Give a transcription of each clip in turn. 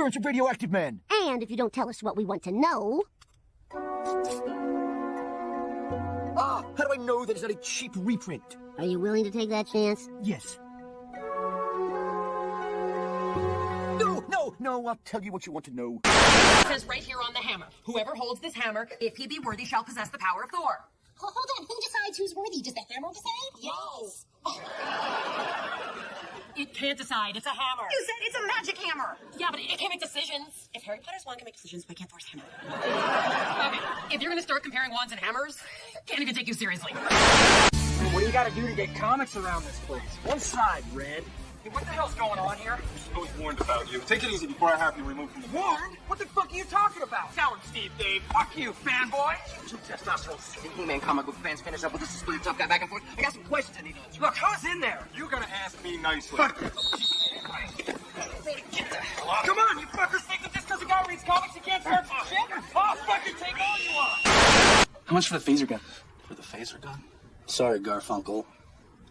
appearance of radioactive men. And if you don't tell us what we want to know... Ah, how do I know that it's not a cheap reprint? Are you willing to take that chance? Yes. No, I'll tell you what you want to know. It says right here on the hammer, whoever holds this hammer, if he be worthy, shall possess the power of Thor. Hold on, who decides who's worthy? Does the hammer decide? Yes. It can't decide, it's a hammer. You said it's a magic hammer. Yeah, but it can't make decisions. If Harry Potter's wand can make decisions, why can't Thor's hammer? Okay, if you're gonna start comparing wands and hammers, can't even take you seriously. What do you gotta do to get comics around this place? One side, Red. Hey, what the hell's going on here? I was warned about you. Take it easy before I have you removed from the Warned? What the fuck are you talking about? Tell him, Steve Dave. Fuck you, fanboy. Two testosterone He-Man comic book fans finish up with this split tough guy back and forth. I got some questions I need to answer. Look, who's in there? You gotta ask me nicely. Fuck you. Come on, you fuckers think that just because a guy reads comics he can't start some shit? I'll fucking take all you want. How much for the phaser gun? For the phaser gun? Sorry, Garfunkel.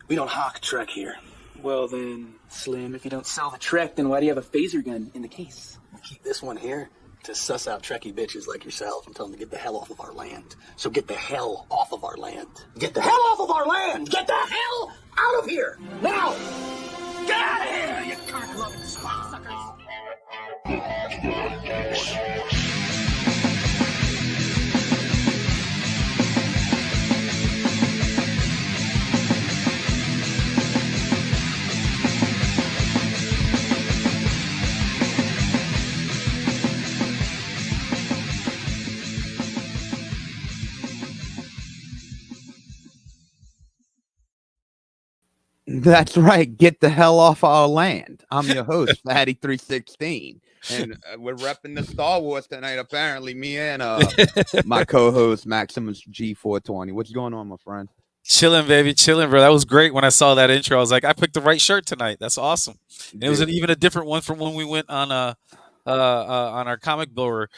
We don't hawk Trek here. Well then, Slim, if you don't sell the Trek, then why do you have a phaser gun in the case? We'll keep this one here to suss out Trekkie bitches like yourself and tell them to get the hell off of our land. So get the hell off of our land. Get the hell off of our land! Get the hell out of here! Now! Get out of here, you cock-loving spot suckers! That's right. Get the hell off our land. I'm your host, Fatty316, and we're repping the Star Wars tonight. Apparently, me and my co-host Maximus G420. What's going on, my friend? Chilling, baby, chilling, bro. That was great. When I saw that intro, I was like, I picked the right shirt tonight. That's awesome. And it was even a different one from when we went on our comic book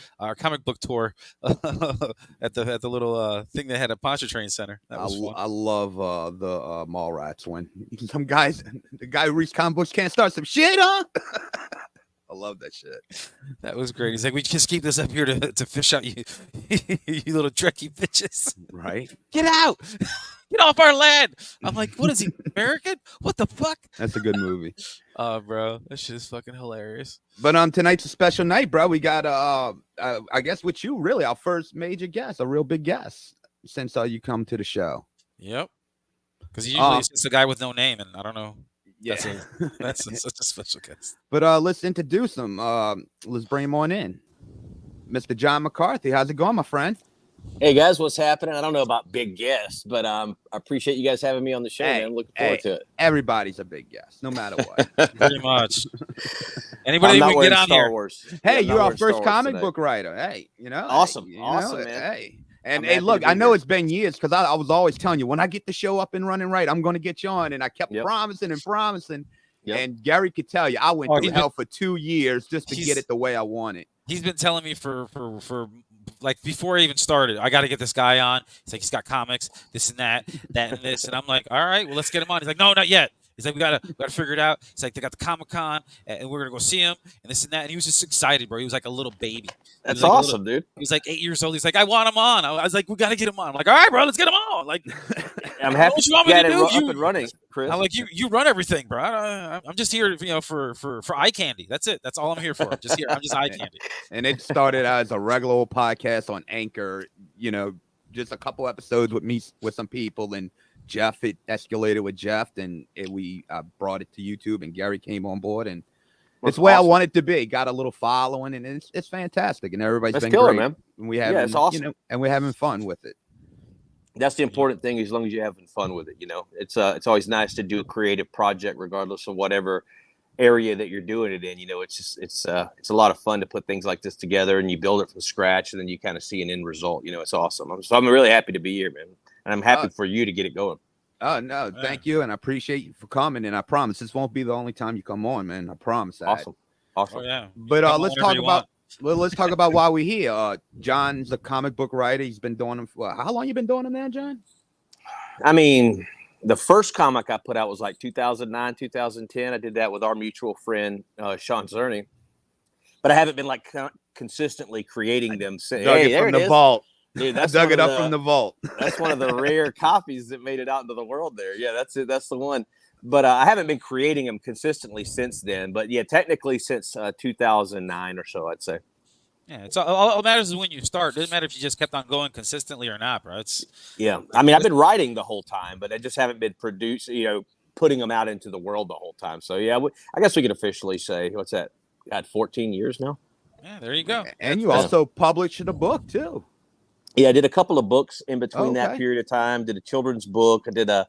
tour at the little thing that had a Pontchartrain Center. That was fun. I love the Mallrats one. Some guys, the guy who reads comic books can't start some shit, huh? I love that shit. That was great. He's like, we just keep this up here to fish out you, you little Trekkie bitches. Right? Get out. Get off our land. I'm like, what is he, American? What the fuck? That's a good movie. Oh, bro, that shit is fucking hilarious. But tonight's a special night, bro. We got I guess with you, really, our first major guest, a real big guest since you come to the show. Yep. Because usually it's just a guy with no name, and I don't know. Yeah, that's such a special guest. But let's introduce him. Let's bring him on in, Mr. Jon Mccarthy. How's it going, my friend? Hey guys, what's happening? I don't know about big guests, but I appreciate you guys having me on the show, man. I'm looking forward to it. Everybody's a big guest, no matter what. Pretty much. Anybody we can get on Star here. Wars. Hey, you're our first comic book writer. Hey, awesome, man. Hey. And hey, look, I know it's been years because I was always telling you when I get the show up and running right, I'm going to get you on. And I kept promising and promising. Yep. And Gary could tell you, I went through hell for 2 years just to get it the way I wanted. He's been telling me for like before I even started, I got to get this guy on. He's like, he's got comics, this and that and this. And I'm like, all right, well, let's get him on. He's like, no, not yet. He's like, we gotta figure it out. He's like, they got the Comic-Con and we're gonna go see him and this and that. And he was just excited, bro. He was like a little baby. That's awesome, dude. He was like 8 years old. He's like, I want him on. I was like, we gotta get him on. I'm like, all right, bro, let's get him on. Like, I'm happy you want me to do? Up and running, Chris. I'm like, you run everything, bro. I'm just here, for eye candy. That's it. That's all I'm here for. I'm just eye candy. And it started as a regular old podcast on Anchor. Just a couple episodes with me with some people and. Jeff, it escalated with Jeff, and we brought it to YouTube, and Gary came on board, and it's where I want it to be. Got a little following, and it's fantastic, and everybody's been great, man. And we have, it's awesome, and we're having fun with it. That's the important thing. As long as you're having fun with it, it's always nice to do a creative project, regardless of whatever area that you're doing it in. It's a lot of fun to put things like this together, and you build it from scratch, and then you kind of see an end result. It's awesome. I'm really happy to be here, man. And I'm happy for you to get it going. Oh, no, thank you. And I appreciate you for coming. And I promise this won't be the only time you come on, man. I promise that. Awesome. Oh, yeah. But let's talk about why we're here. John's a comic book writer. He's been doing them for how long you been doing them now, John? I mean, the first comic I put out was like 2009, 2010. I did that with our mutual friend, Sean Zerny. but I haven't been like consistently creating them. Since, Dug hey, it from there the is. vault. Dude, I that's dug one it of up from the vault. That's one of the rare copies that made it out into the world there. Yeah, that's it. That's the one. But I haven't been creating them consistently since then. But yeah, technically since 2009 or so, I'd say. Yeah, it's all that matters is when you start. It doesn't matter if you just kept on going consistently or not, bro. It's I mean, I've been writing the whole time, but I just haven't been putting them out into the world the whole time. So yeah, I guess we could officially say, what's that? God, 14 years now. Yeah, there you go. And you also published a book too. Yeah, I did a couple of books in between that Okay. period of time. Did a children's book. I did a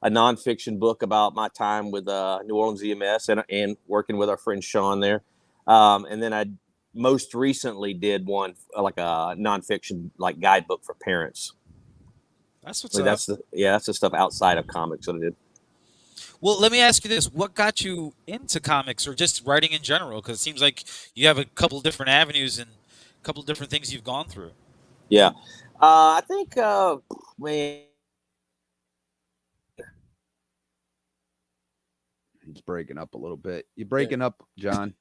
nonfiction book about my time with New Orleans EMS and working with our friend Sean there. And then I most recently did one like a nonfiction like guidebook for parents. That's what's So up. that's the stuff outside of comics that I did. Well, let me ask you this: what got you into comics, or just writing in general? Because it seems like you have a couple different avenues and a couple different things you've gone through. Yeah, I think man. He's breaking up a little bit. You're breaking up, John.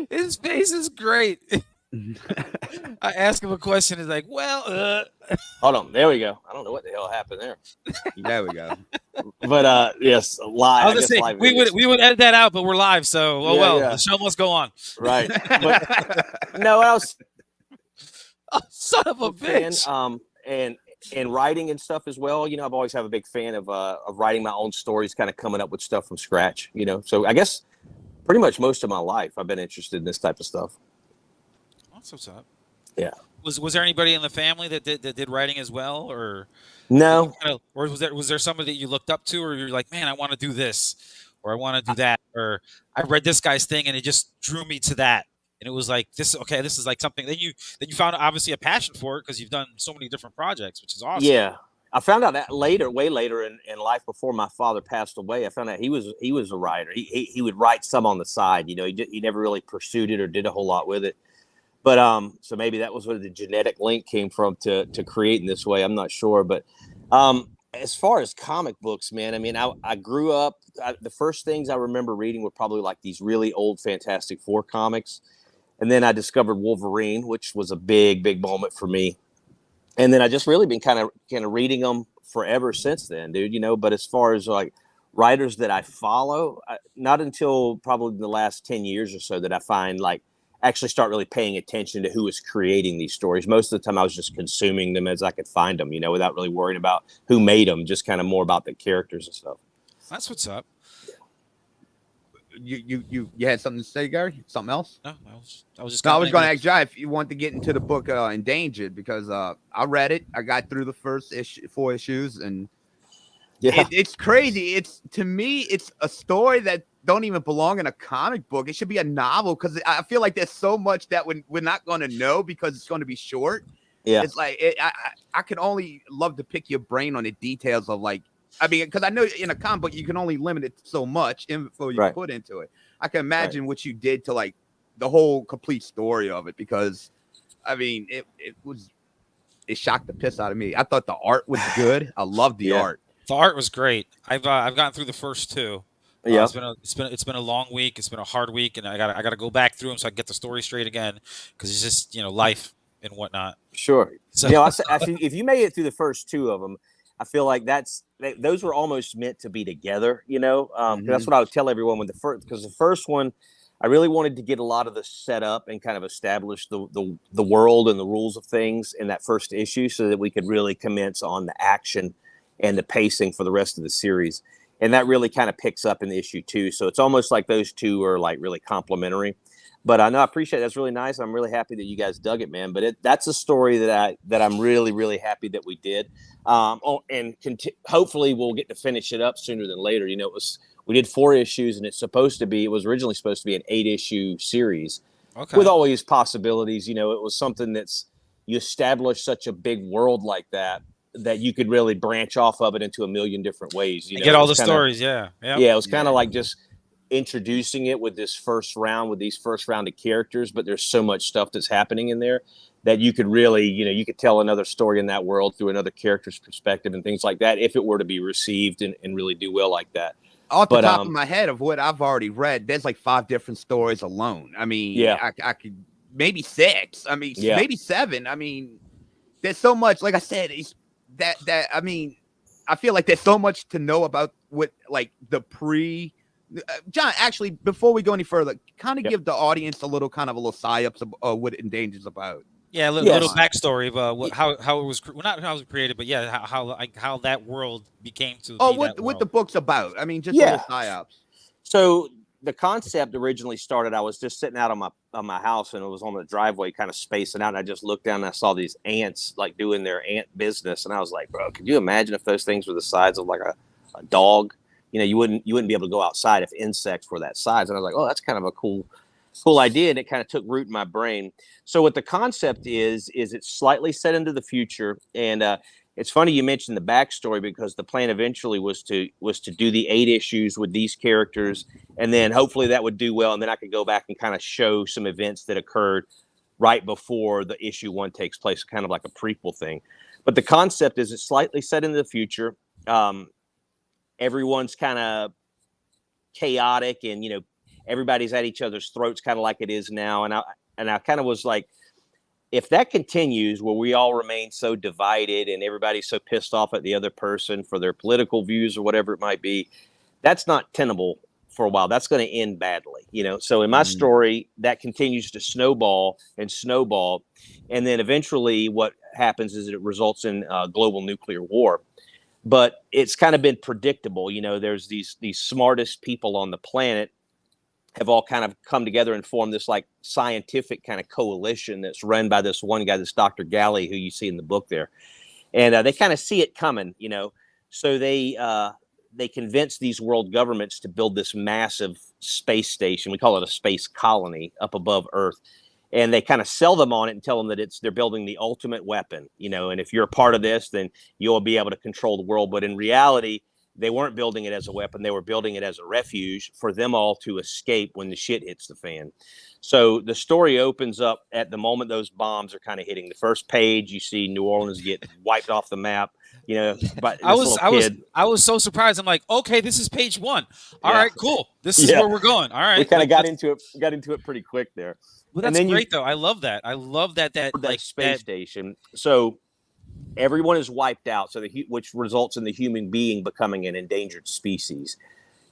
His face is great. I ask him a question. He's like, "Well, Hold on, there we go. I don't know what the hell happened there, There we go. but yes, live. I was gonna say we would edit that out, but we're live, so the show must go on." Right. But, no, I was Oh, son of a fan, bitch. and writing and stuff as well. You know, I've always have a big fan of writing my own stories, kind of coming up with stuff from scratch. You know, so I guess pretty much most of my life I've been interested in this type of stuff. That's what's up. Yeah. Was there anybody in the family that did writing as well, or No. or was there somebody that you looked up to, or you're like, man, I want to do this, or I want to do that, or I read this guy's thing and it just drew me to that, and it was like this. Okay, this is like something. Then you found obviously a passion for it because you've done so many different projects, which is awesome. Yeah. I found out that way later in life, before my father passed away. I found out he was a writer. He would write some on the side. You know, he never really pursued it or did a whole lot with it. But so maybe that was where the genetic link came from to create in this way. I'm not sure. But as far as comic books, man, I mean, I grew up. The first things I remember reading were probably like these really old Fantastic Four comics. And then I discovered Wolverine, which was a big moment for me. And then I just really been kind of reading them forever since then, dude. You know, but as far as like writers that I follow, not until probably the last 10 years or so that I find like actually start really paying attention to who is creating these stories. Most of the time I was just consuming them as I could find them, you know, without really worrying about who made them, just kind of more about the characters and stuff. That's what's up. You had something to say, Gary? Something else? No, I was just. No, I was going to ask John if you want to get into the book Endangered, because I read it. I got through the first 4 issues, and it's crazy. To me, it's a story that don't even belong in a comic book. It should be a novel, because I feel like there's so much that we're not going to know because it's going to be short. Yeah, it's like I could only love to pick your brain on the details of, like, I mean, because I know in a comic book you can only limit it so much info you put into it. I can imagine what you did to like the whole complete story of it, because I mean it shocked the piss out of me. I thought the art was good. I loved the art. The art was great. I've gotten through the first 2. Yeah, it's been a long week. It's been a hard week, and I gotta go back through them so I can get the story straight again, because it's just, you know, life and whatnot. Sure. So, you know, if you made it through the first 2 of them, I feel like those were almost meant to be together, you know. That's what I would tell everyone with because the first one, I really wanted to get a lot of the setup and kind of establish the world and the rules of things in that first issue, so that we could really commence on the action and the pacing for the rest of the series. And that really kind of picks up in issue 2. So it's almost like those 2 are like really complementary. But I know I appreciate it. That's really nice. I'm really happy that you guys dug it, man. But that's a story that I'm really happy that we did. Hopefully we'll get to finish it up sooner than later. You know, we did 4 issues, and it was originally supposed to be an 8-issue series, with always possibilities. You know, it was something you establish such a big world like that you could really branch off of it into a million different ways. You know, get all the stories. Yeah. It was kind of like just introducing it with these first round of characters, but there's so much stuff that's happening in there that you could really, you know, you could tell another story in that world through another character's perspective and things like that, if it were to be received and really do well like that. Off the But top of my head of what I've already read, there's like 5 different stories alone. I mean, Yeah. I could maybe 6. I mean, Yeah. maybe 7. I mean, there's so much. Like I said, it's that I mean, I feel like there's so much to know about what like the John. Actually, before we go any further, kind of give the audience a little psyops of what Endangered's about. Yeah, a little backstory of how it was not how it was created, but yeah, how that world became to. Oh, be what that what the world. book's about? I mean, just a little psyops. So the concept originally started. I was just sitting out on my house, and it was on the driveway, kind of spacing out. And I just looked down, and I saw these ants like doing their ant business, and I was like, "Bro, could you imagine if those things were the size of like a dog? You know, you wouldn't be able to go outside if insects were that size." And I was like, "Oh, that's kind of a cool idea," and it kind of took root in my brain. So what the concept is it's slightly set into the future, and it's funny you mentioned the backstory, because the plan eventually was to do the 8 issues with these characters, and then hopefully that would do well, and then I could go back and kind of show some events that occurred right before the issue 1 takes place, kind of like a prequel thing. But the concept is it's slightly set into the future. Everyone's kind of chaotic, and everybody's at each other's throats, kind of like it is now. And I kind of was like, if that continues, where we all remain so divided and everybody's so pissed off at the other person for their political views or whatever it might be, that's not tenable for a while. That's going to end badly, So in my story, that continues to snowball and snowball, and then eventually, what happens is it results in global nuclear war. But it's kind of been predictable, There's these smartest people on the planet have all kind of come together and formed this like scientific kind of coalition that's run by this one guy, this Dr. Galley, who you see in the book there. And they kind of see it coming, So they convince these world governments to build this massive space station. We call it a space colony up above Earth. And they kind of sell them on it and tell them that they're building the ultimate weapon, and if you're a part of this, then you'll be able to control the world. But in reality, they weren't building it as a weapon. They were building it as a refuge for them all to escape when the shit hits the fan. So the story opens up at the moment those bombs are kind of hitting. The first page, you see New Orleans get wiped off the map. But I was so surprised. I'm like, okay, this is page 1. All right, cool. This is where we're going. All right, we kind of got into it pretty quick there. Well, that's great though. I love that. I love that like space station. So everyone is wiped out, which results in the human being becoming an endangered species.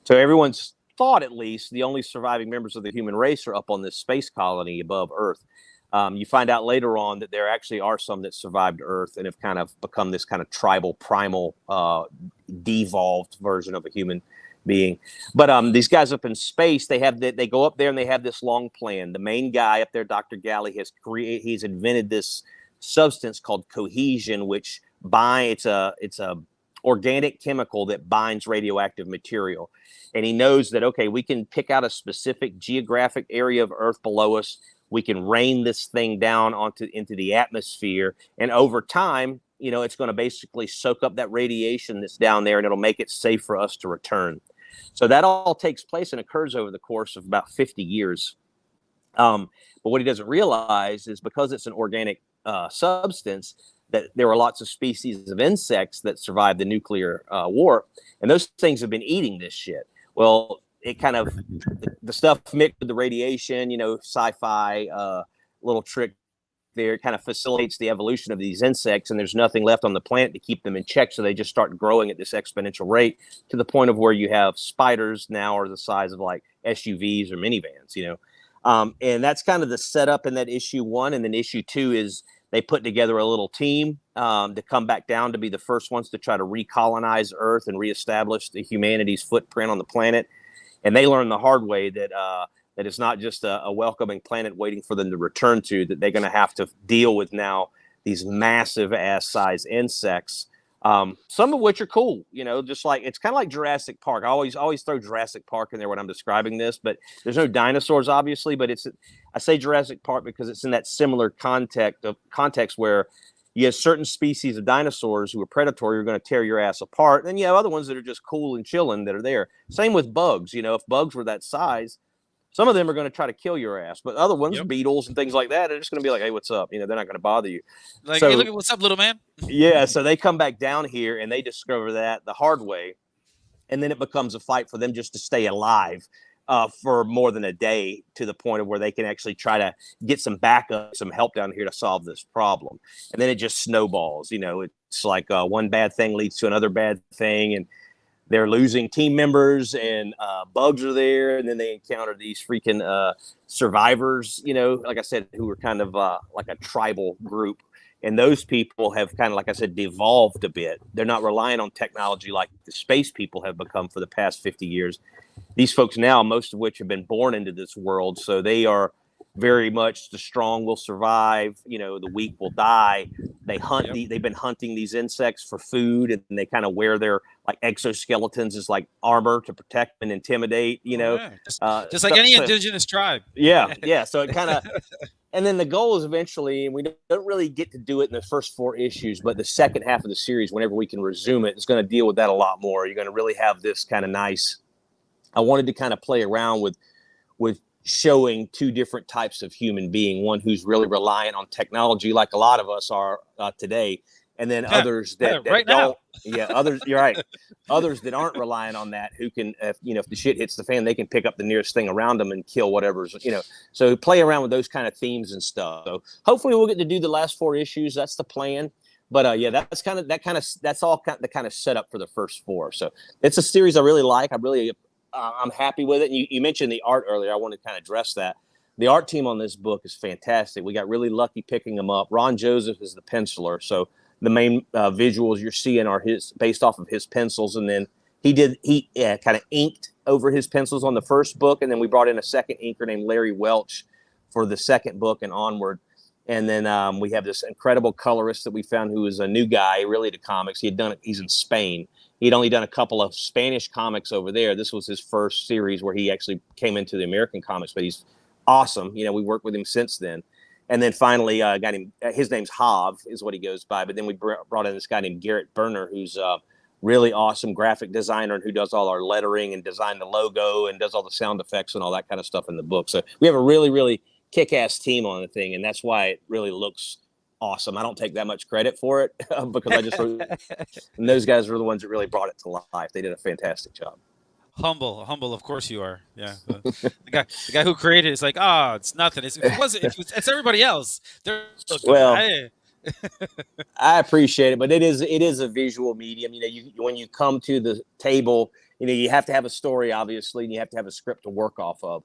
So everyone's thought, at least, the only surviving members of the human race are up on this space colony above Earth. You find out later on that there actually are some that survived Earth and have kind of become this kind of tribal, primal, devolved version of a human being. But these guys up in space, they go up there and they have this long plan. The main guy up there, Dr. Galley, he's invented this substance called cohesion, which it's a organic chemical that binds radioactive material. And he knows that, okay, we can pick out a specific geographic area of Earth below us. We can rain this thing down into the atmosphere, and over time, it's going to basically soak up that radiation that's down there, and it'll make it safe for us to return. So that all takes place and occurs over the course of about 50 years. But what he doesn't realize is, because it's an organic substance, that there are lots of species of insects that survived the nuclear war, and those things have been eating this shit. Well, it kind of, the stuff mixed with the radiation, sci-fi little trick there, kind of facilitates the evolution of these insects, and there's nothing left on the planet to keep them in check, so they just start growing at this exponential rate, to the point of where you have spiders now are the size of like SUVs or minivans, and that's kind of the setup in that issue 1. And then issue 2 is they put together a little team to come back down to be the first ones to try to recolonize Earth and reestablish the humanity's footprint on the planet. And they learn the hard way that it's not just a welcoming planet waiting for them to return to, that they're going to have to deal with now these massive ass size insects, some of which are cool, just like, it's kind of like Jurassic Park. I always throw Jurassic Park in there when I'm describing this, but there's no dinosaurs, obviously, but I say Jurassic Park because it's in that similar context where you have certain species of dinosaurs who are predatory, who are going to tear your ass apart. And then you have other ones that are just cool and chilling that are there. Same with bugs. If bugs were that size, some of them are going to try to kill your ass, but other ones, beetles and things like that, are just going to be like, hey, what's up? They're not going to bother you. Like, hey, look at what's up, little man. Yeah. So they come back down here and they discover that the hard way. and then it becomes a fight for them just to stay alive for more than a day, to the point of where they can actually try to get some backup, some help down here to solve this problem. And then it just snowballs. It's like one bad thing leads to another bad thing, and they're losing team members, and bugs are there, and then they encounter these freaking survivors, like I said, who are kind of like a tribal group. And those people have kind of, like I said, devolved a bit. They're not relying on technology like the space people have become for the past 50 years. These folks now, most of which have been born into this world, so they are very much the strong will survive, the weak will die. They hunt. They've been hunting these insects for food, and they kind of wear their like exoskeletons as like armor to protect and intimidate. Just like any indigenous tribe. Yeah. So it kind of, and then the goal is eventually, and we don't really get to do it in the first 4 issues, but the second half of the series, whenever we can resume it, is going to deal with that a lot more. You're going to really have this kind of nice. I wanted to kind of play around with showing 2 different types of human being, one who's really reliant on technology like a lot of us are today, and then others that right don't. Others, you're right. Others that aren't reliant on that, who can, if the shit hits the fan, they can pick up the nearest thing around them and kill whatever's, so play around with those kind of themes and stuff. So hopefully we'll get to do the last 4 issues. That's the plan. But that's all the kind of setup for the first 4. So it's a series I really like. I'm happy with it. And you mentioned the art earlier. I want to kind of address that. The art team on this book is fantastic. We got really lucky picking them up. Ron Joseph is the penciler, so the main visuals you're seeing are based off of his pencils. And then he kind of inked over his pencils on the first book, and then we brought in a second inker named Larry Welch for the second book and onward. And then we have this incredible colorist that we found, who is a new guy really to comics. He's in Spain. He'd only done a couple of Spanish comics over there. This was his first series where he actually came into the American comics, but he's awesome. We worked with him since then. And then finally got him, his name's Hav is what he goes by. But then we brought in this guy named Garrett Berner, who's a really awesome graphic designer and who does all our lettering and designed the logo and does all the sound effects and all that kind of stuff in the book. So we have a really, really kick-ass team on the thing, and that's why it really looks awesome. I don't take that much credit for it because I just and those guys were the ones that really brought it to life. They did a fantastic job. Humble, of course you are. Yeah, the guy who created it is like, it's nothing. It's everybody else. I appreciate it, but it is a visual medium. When you come to the table, you have to have a story, obviously, and you have to have a script to work off of.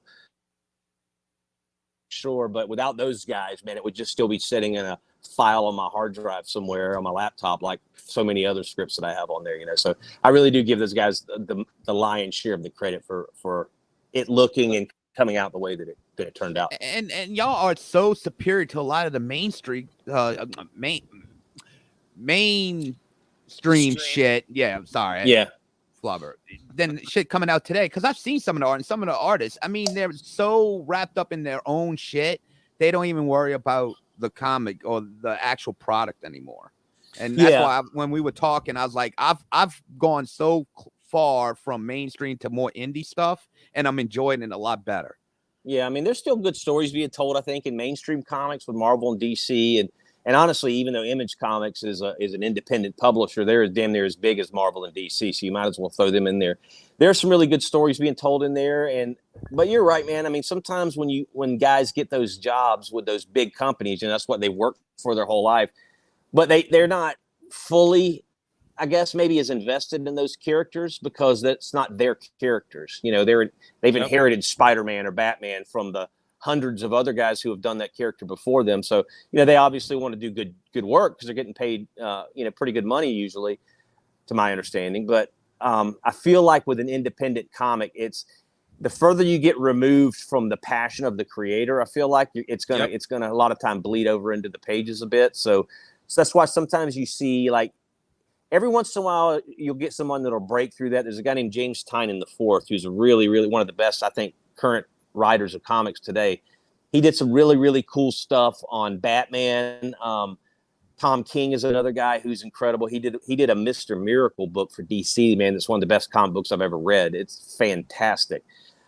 Sure, but without those guys, man, it would just still be sitting in a file on my hard drive somewhere on my laptop, like so many other scripts that I have on there. So I really do give those guys the lion's share of the credit for it looking and coming out the way that it turned out. And y'all are so superior to a lot of the mainstream shit. Yeah, I'm sorry. Yeah. Flubber. Then shit coming out today, because I've seen some of the art and some of the artists. I mean, they're so wrapped up in their own shit, they don't even worry about the comic or the actual product anymore. And that's why when we were talking, I was like, I've gone so far from mainstream to more indie stuff, and I'm enjoying it a lot better. Yeah, I mean, there's still good stories being told, I think, in mainstream comics with Marvel and DC, and honestly, even though Image Comics is an independent publisher, they're damn near as big as Marvel and DC, so you might as well throw them in there. There's some really good stories being told in there, but you're right, man. I mean, sometimes when guys get those jobs with those big companies, and that's what they work for their whole life, but they're not fully, I guess, maybe as invested in those characters because that's not their characters. They've inherited Spider-Man or Batman from the hundreds of other guys who have done that character before them. So, they obviously want to do good work because they're getting paid, pretty good money usually, to my understanding. But I feel like with an independent comic, it's the further you get removed from the passion of the creator, I feel like it's gonna a lot of time bleed over into the pages a bit. So that's why sometimes you see, like, every once in a while you'll get someone that'll break through that. There's a guy named James Tynion IV, who's a really, really one of the best, I think, current writers of comics today. He did some really, really cool stuff on Batman. Tom King is another guy who's incredible. He did a Mr. Miracle book for DC, man. That's one of the best comic books I've ever read. It's fantastic.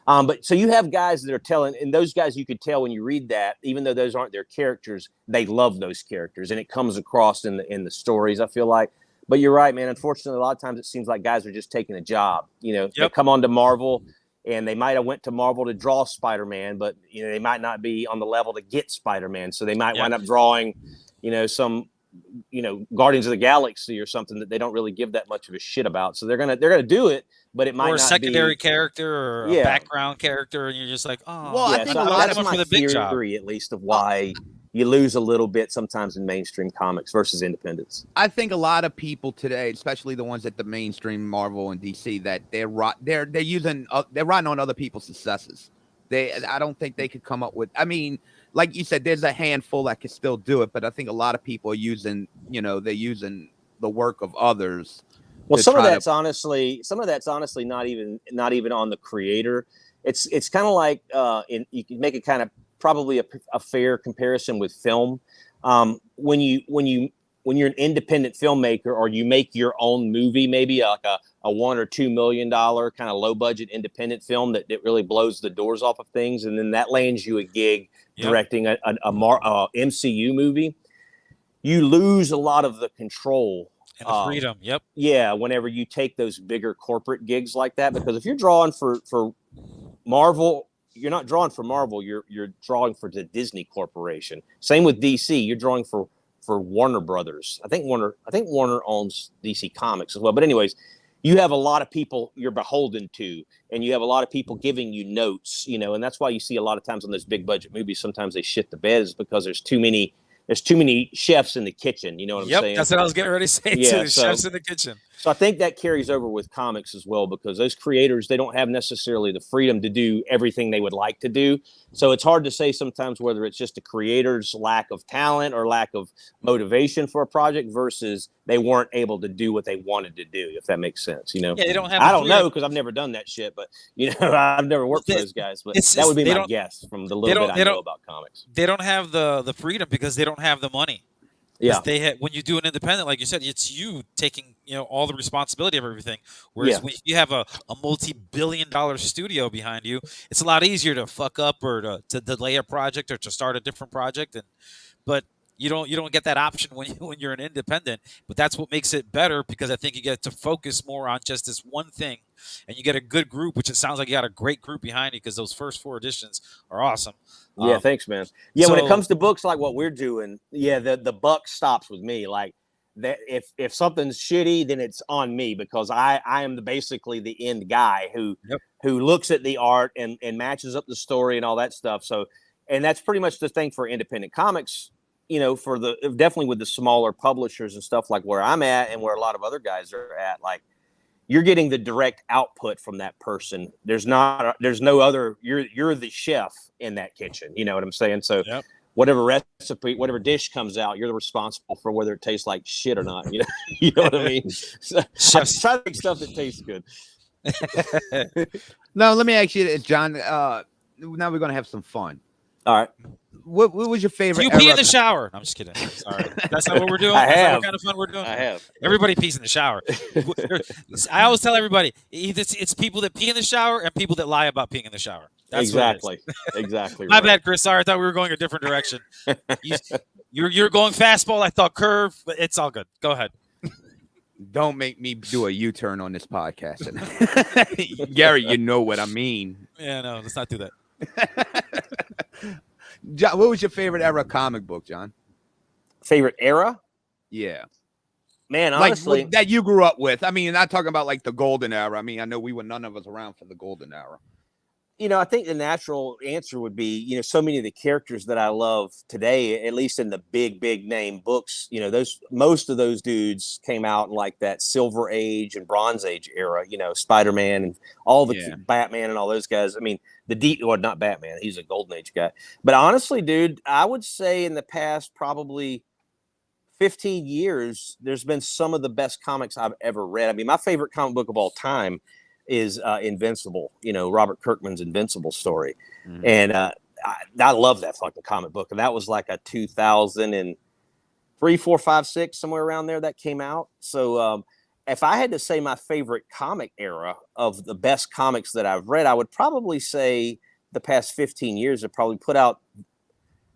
But so you have guys that are telling, and those guys, you could tell when you read that, even though those aren't their characters, they love those characters, and it comes across in the stories, I feel like. But you're right, man. Unfortunately, a lot of times it seems like guys are just taking a job. You know, they come on to Marvel, and they might have went to Marvel to draw Spider-Man, but you know they might not be on the level to get Spider-Man, so they might wind up drawing, you know, some, you know, Guardians of the Galaxy or something that they don't really give that much of a shit about. So they're gonna do it, but it might not be a secondary character or a background character, and you're just like, oh, well, I think a lot of my for the big job, theory, at least, of why you lose a little bit sometimes in mainstream comics versus independents. I think a lot of people today, especially the ones at the mainstream Marvel and DC, that they're riding on other people's successes. I don't think they could come up with. I mean, like you said, there's a handful that can still do it, but I think a lot of people are using, you know, they're using the work of others. Well, some of that's honestly not even on the creator. It's kind of like you can make it kind of probably a fair comparison with film. When you're an independent filmmaker, or you make your own movie, maybe like a $1 or $2 million kind of low budget independent film that really blows the doors off of things, and then that lands you a gig directing a MCU movie, you lose a lot of the control and the freedom. Yeah, whenever you take those bigger corporate gigs like that, because if you're drawing for Marvel, you're not drawing for Marvel, you're drawing for the Disney Corporation. Same with DC, you're drawing for Warner Brothers. I think Warner owns DC Comics as well. But anyways, you have a lot of people you're beholden to, and you have a lot of people giving you notes, you know, and that's why you see a lot of times on those big budget movies, sometimes they shit the bed, is because there's too many chefs in the kitchen. You know what I'm saying? That's what I was getting ready to say. Yeah, chefs in the kitchen. So I think that carries over with comics as well, because those creators, they don't have necessarily the freedom to do everything they would like to do. So it's hard to say sometimes whether it's just the creator's lack of talent or lack of motivation for a project versus they weren't able to do what they wanted to do, if that makes sense. You know? Yeah, they don't have. I don't know, because I've never done that shit, but you know, I've never worked for those guys. But that would be my guess from the little bit I know about comics. They don't have the freedom because they don't have the money. Yeah, when you do an independent, like you said, it's you taking, you know, all the responsibility of everything. Whereas when you have a multi-billion-dollar studio behind you, it's a lot easier to fuck up or to delay a project or to start a different project. But you don't get that option when you're an independent. But that's what makes it better, because I think you get to focus more on just this one thing, and you get a good group, which it sounds like you got a great group behind you, because those first 4 editions are awesome. Yeah, thanks, man. Yeah, so when it comes to books like what we're doing, the buck stops with me. Like that, if something's shitty, then it's on me, because I am basically the end guy who looks at the art and matches up the story and all that stuff. So, and that's pretty much the thing for independent comics. You know, definitely with the smaller publishers and stuff like where I'm at and where a lot of other guys are at, like, you're getting the direct output from that person. There's no other, you're the chef in that kitchen. You know what I'm saying? So whatever recipe, whatever dish comes out, you're responsible for whether it tastes like shit or not. You know, you know what I mean? So I try to make stuff that tastes good. Now, let me ask you, John, now we're going to have some fun. All right. What was your favorite? Do you pee in the shower? I'm just kidding. Sorry. That's not what we're doing. That's not what kind of fun we're doing. I have. Everybody pees in the shower. I always tell everybody, it's people that pee in the shower and people that lie about peeing in the shower. That's exactly. My bad, Chris. Sorry, I thought we were going a different direction. You're going fastball. I thought curve, but it's all good. Go ahead. Don't make me do a U-turn on this podcast. Gary, you know what I mean. Yeah, no, let's not do that. John, what was your favorite era comic book, John? Favorite era? Yeah. Man, honestly. Like, that you grew up with. I mean, not talking about like the golden era. I mean, I know none of us around for the golden era. You know, I think the natural answer would be, you know, so many of the characters that I love today, at least in the big name books, you know, most of those dudes came out in like that Silver Age and Bronze Age era, you know, Spider-Man and all the Batman and all those guys. I mean, not Batman, he's a Golden Age guy. But honestly, dude, I would say in the past probably 15 years, there's been some of the best comics I've ever read. I mean, my favorite comic book of all time is Invincible, you know, Robert Kirkman's Invincible story. Mm-hmm. And I love that fucking comic book. And that was like a 2003, 4, 5, 6, somewhere around there that came out. So if I had to say my favorite comic era of the best comics that I've read, I would probably say the past 15 years have probably put out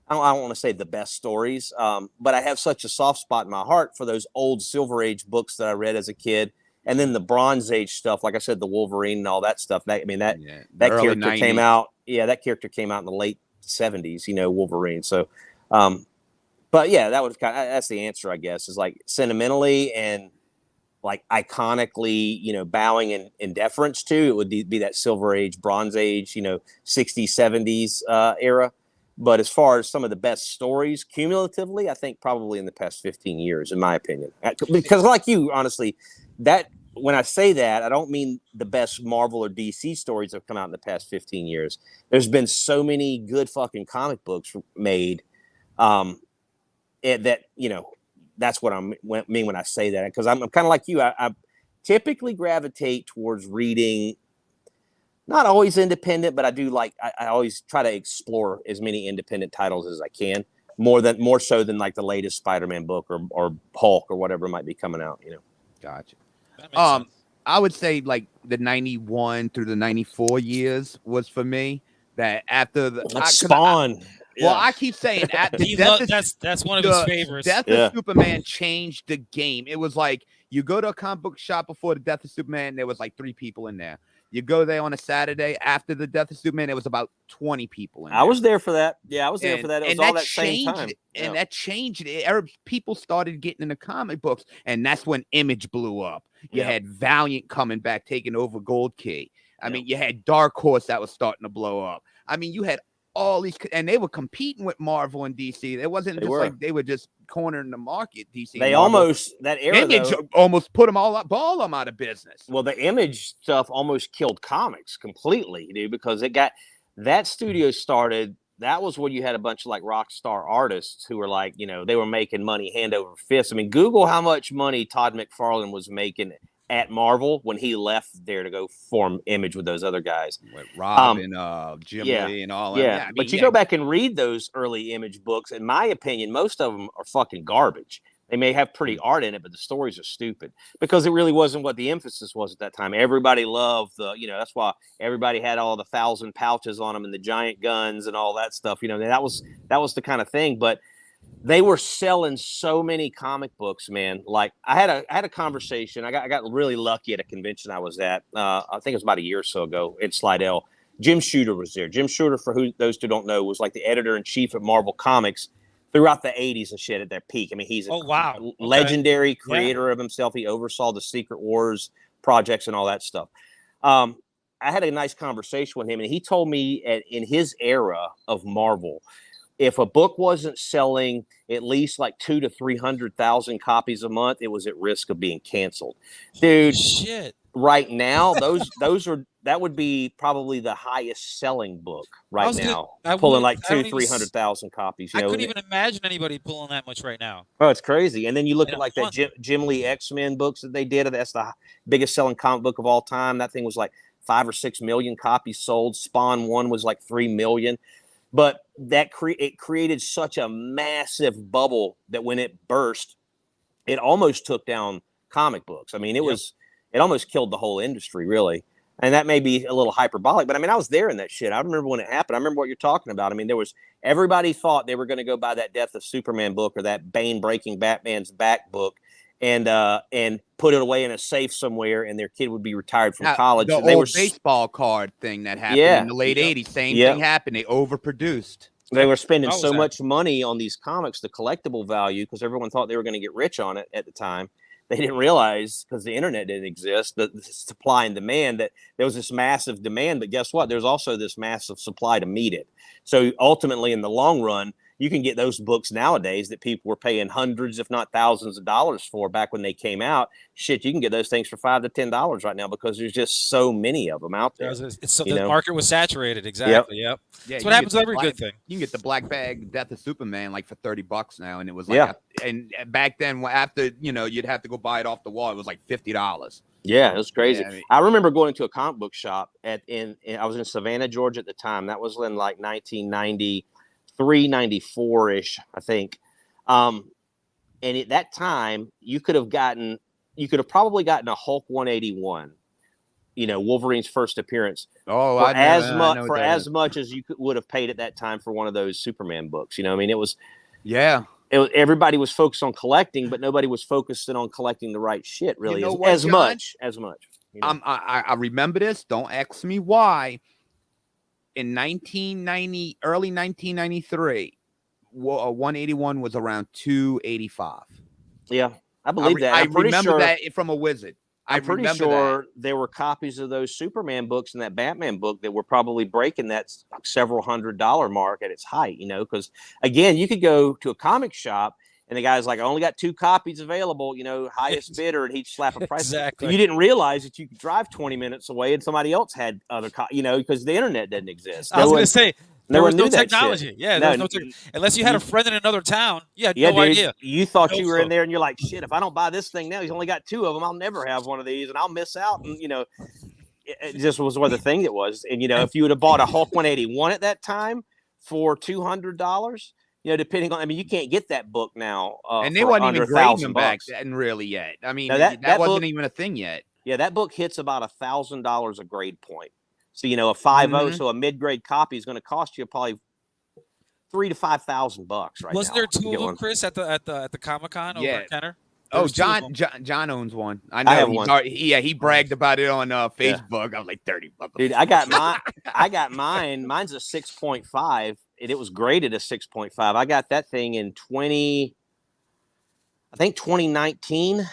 I don't want to say the best stories, but I have such a soft spot in my heart for those old Silver Age books that I read as a kid. And then the Bronze Age stuff, like I said, the Wolverine and all that stuff. That character 90s. came out. Yeah, that character came out in the late 70s. Wolverine. So, but yeah, that's the answer, I guess. Is like sentimentally and like iconically, bowing in deference to, it would be that Silver Age, Bronze Age, 60s, 70s era. But as far as some of the best stories cumulatively, I think probably in the past 15 years, in my opinion. Because like you, honestly, that when I say that, I don't mean the best Marvel or DC stories that have come out in the past 15 years. There's been so many good fucking comic books made that, that's what I mean when I say that. Because I'm kind of like you. I typically gravitate towards reading, not always independent, but I do I always try to explore as many independent titles as I can, more so than like the latest Spider-Man book or Hulk or whatever might be coming out. Gotcha. I would say like the 91 through the 94 years was for me. That after the Spawn. Well, I keep saying that's one of his favorites. Death of Superman changed the game. It was like you go to a comic book shop before the Death of Superman, there was like 3 people in there. You go there on a Saturday after the Death of Superman, it was about 20 people in there. I was there for that. Yeah, I was there for that. It was all that same time. And that changed it. People started getting into comic books, and that's when Image blew up. You had Valiant coming back, taking over Gold Key. I mean, you had Dark Horse that was starting to blow up. I mean, you had all these, and they were competing with Marvel and DC. It wasn't just like they were just cornering the market. DC, they Marvel. almost that era Image almost put them all them out of business. Well, the Image stuff almost killed comics completely, dude, because it got that studio started. That was when you had a bunch of like rock star artists who were like, they were making money hand over fist. I mean, Google how much money Todd McFarlane was making at Marvel when he left there to go form Image with those other guys, with Rob and Jim Lee and all that. Yeah, I mean, but you go back and read those early Image books. In my opinion, most of them are fucking garbage. They may have pretty art in it, but the stories are stupid because it really wasn't what the emphasis was at that time. Everybody loved that's why everybody had all the 1,000 pouches on them and the giant guns and all that stuff. That was the kind of thing. But they were selling so many comic books, man. Like I had a conversation. I got really lucky at a convention I was at. I think it was about a year or so ago in Slidell. Jim Shooter was there. Jim Shooter, for those who don't know, was like the editor-in-chief at Marvel Comics throughout the 80s and shit at their peak. I mean, he's a legendary creator of himself. He oversaw the Secret Wars projects and all that stuff. I had a nice conversation with him, and he told me in his era of Marvel, if a book wasn't selling at least like 200,000 to 300,000 copies a month, it was at risk of being canceled. Dude, shit. Right now, that would be probably the highest selling book right now, pulling like 200,000-300,000 copies. I couldn't even imagine anybody pulling that much right now. Oh, it's crazy. And then you look at like that Jim Lee X-Men books that they did. That's the biggest selling comic book of all time. That thing was like 5 or 6 million copies sold. Spawn 1 was like 3 million. But it created such a massive bubble that when it burst, it almost took down comic books. I mean, it almost killed the whole industry, really. And that may be a little hyperbolic, but I mean, I was there in that shit. I remember when it happened. I remember what you're talking about. I mean, everybody thought they were going to go buy that Death of Superman book or that Bane breaking Batman's back book and put it away in a safe somewhere, and their kid would be retired from college. The old baseball card thing that happened in the late 80s, same thing happened. They overproduced. They were spending so much money on these comics, the collectible value, because everyone thought they were going to get rich on it at the time. They didn't realize, because the internet didn't exist, the supply and demand, that there was this massive demand. But guess what? There's also this massive supply to meet it. So ultimately, in the long run, you can get those books nowadays that people were paying hundreds, if not thousands of dollars for back when they came out. Shit, you can get those things for $5 to $10 right now because there's just so many of them out there. The market was saturated. Exactly. Yep. Yeah, that's what happens with every good thing. You can get the black bag Death of Superman like for $30 now, and it was like, and back then after you'd have to go buy it off the wall. It was like $50. Yeah, it was crazy. Yeah, I remember going into a comic book shop I was in Savannah, Georgia at the time. That was in like 1993, 94-ish, I think. And at that time, you could have probably gotten a Hulk 181 Wolverine's first appearance. Oh, for I know what that is. much as you would have paid at that time for one of those Superman books. I mean, it was. Yeah. Everybody was focused on collecting, but nobody was focusing on collecting the right shit. Really, as much. I remember this. Don't ask me why. In early 1993, 181 was around 285. Yeah, I believe that. I remember that from a wizard. I'm pretty sure there were copies of those Superman books and that Batman book that were probably breaking that several $100 mark at its height, because again, you could go to a comic shop and the guy's like, I only got 2 copies available, highest bidder, and he'd slap a price. Exactly. You didn't realize that you could drive 20 minutes away and somebody else had other because the internet didn't exist. I was going to say, there was no technology. Shit. Yeah, there was no unless you had a friend in another town. You had no idea. You thought you were in there, and you're like, "Shit! If I don't buy this thing now, he's only got 2 of them. I'll never have one of these, and I'll miss out." And it just was what the thing it was. And if you would have bought a Hulk 181 at that time for $200, depending on, you can't get that book now. And they weren't even grading them back then, really yet. I mean, that wasn't book, even a thing yet. Yeah, that book hits about $1,000 a grade point. So a 5.0, so a mid-grade copy is going to cost you probably $3,000 to $5,000 right Wasn't now. there 2 of them, Chris, at the Comic-Con over at Kenner? Oh, John owns one. I know. I have one. He bragged about it on Facebook. I was like $30. Dude, I got mine. Mine's a 6.5, and it was graded a 6.5. I got that thing in 2019.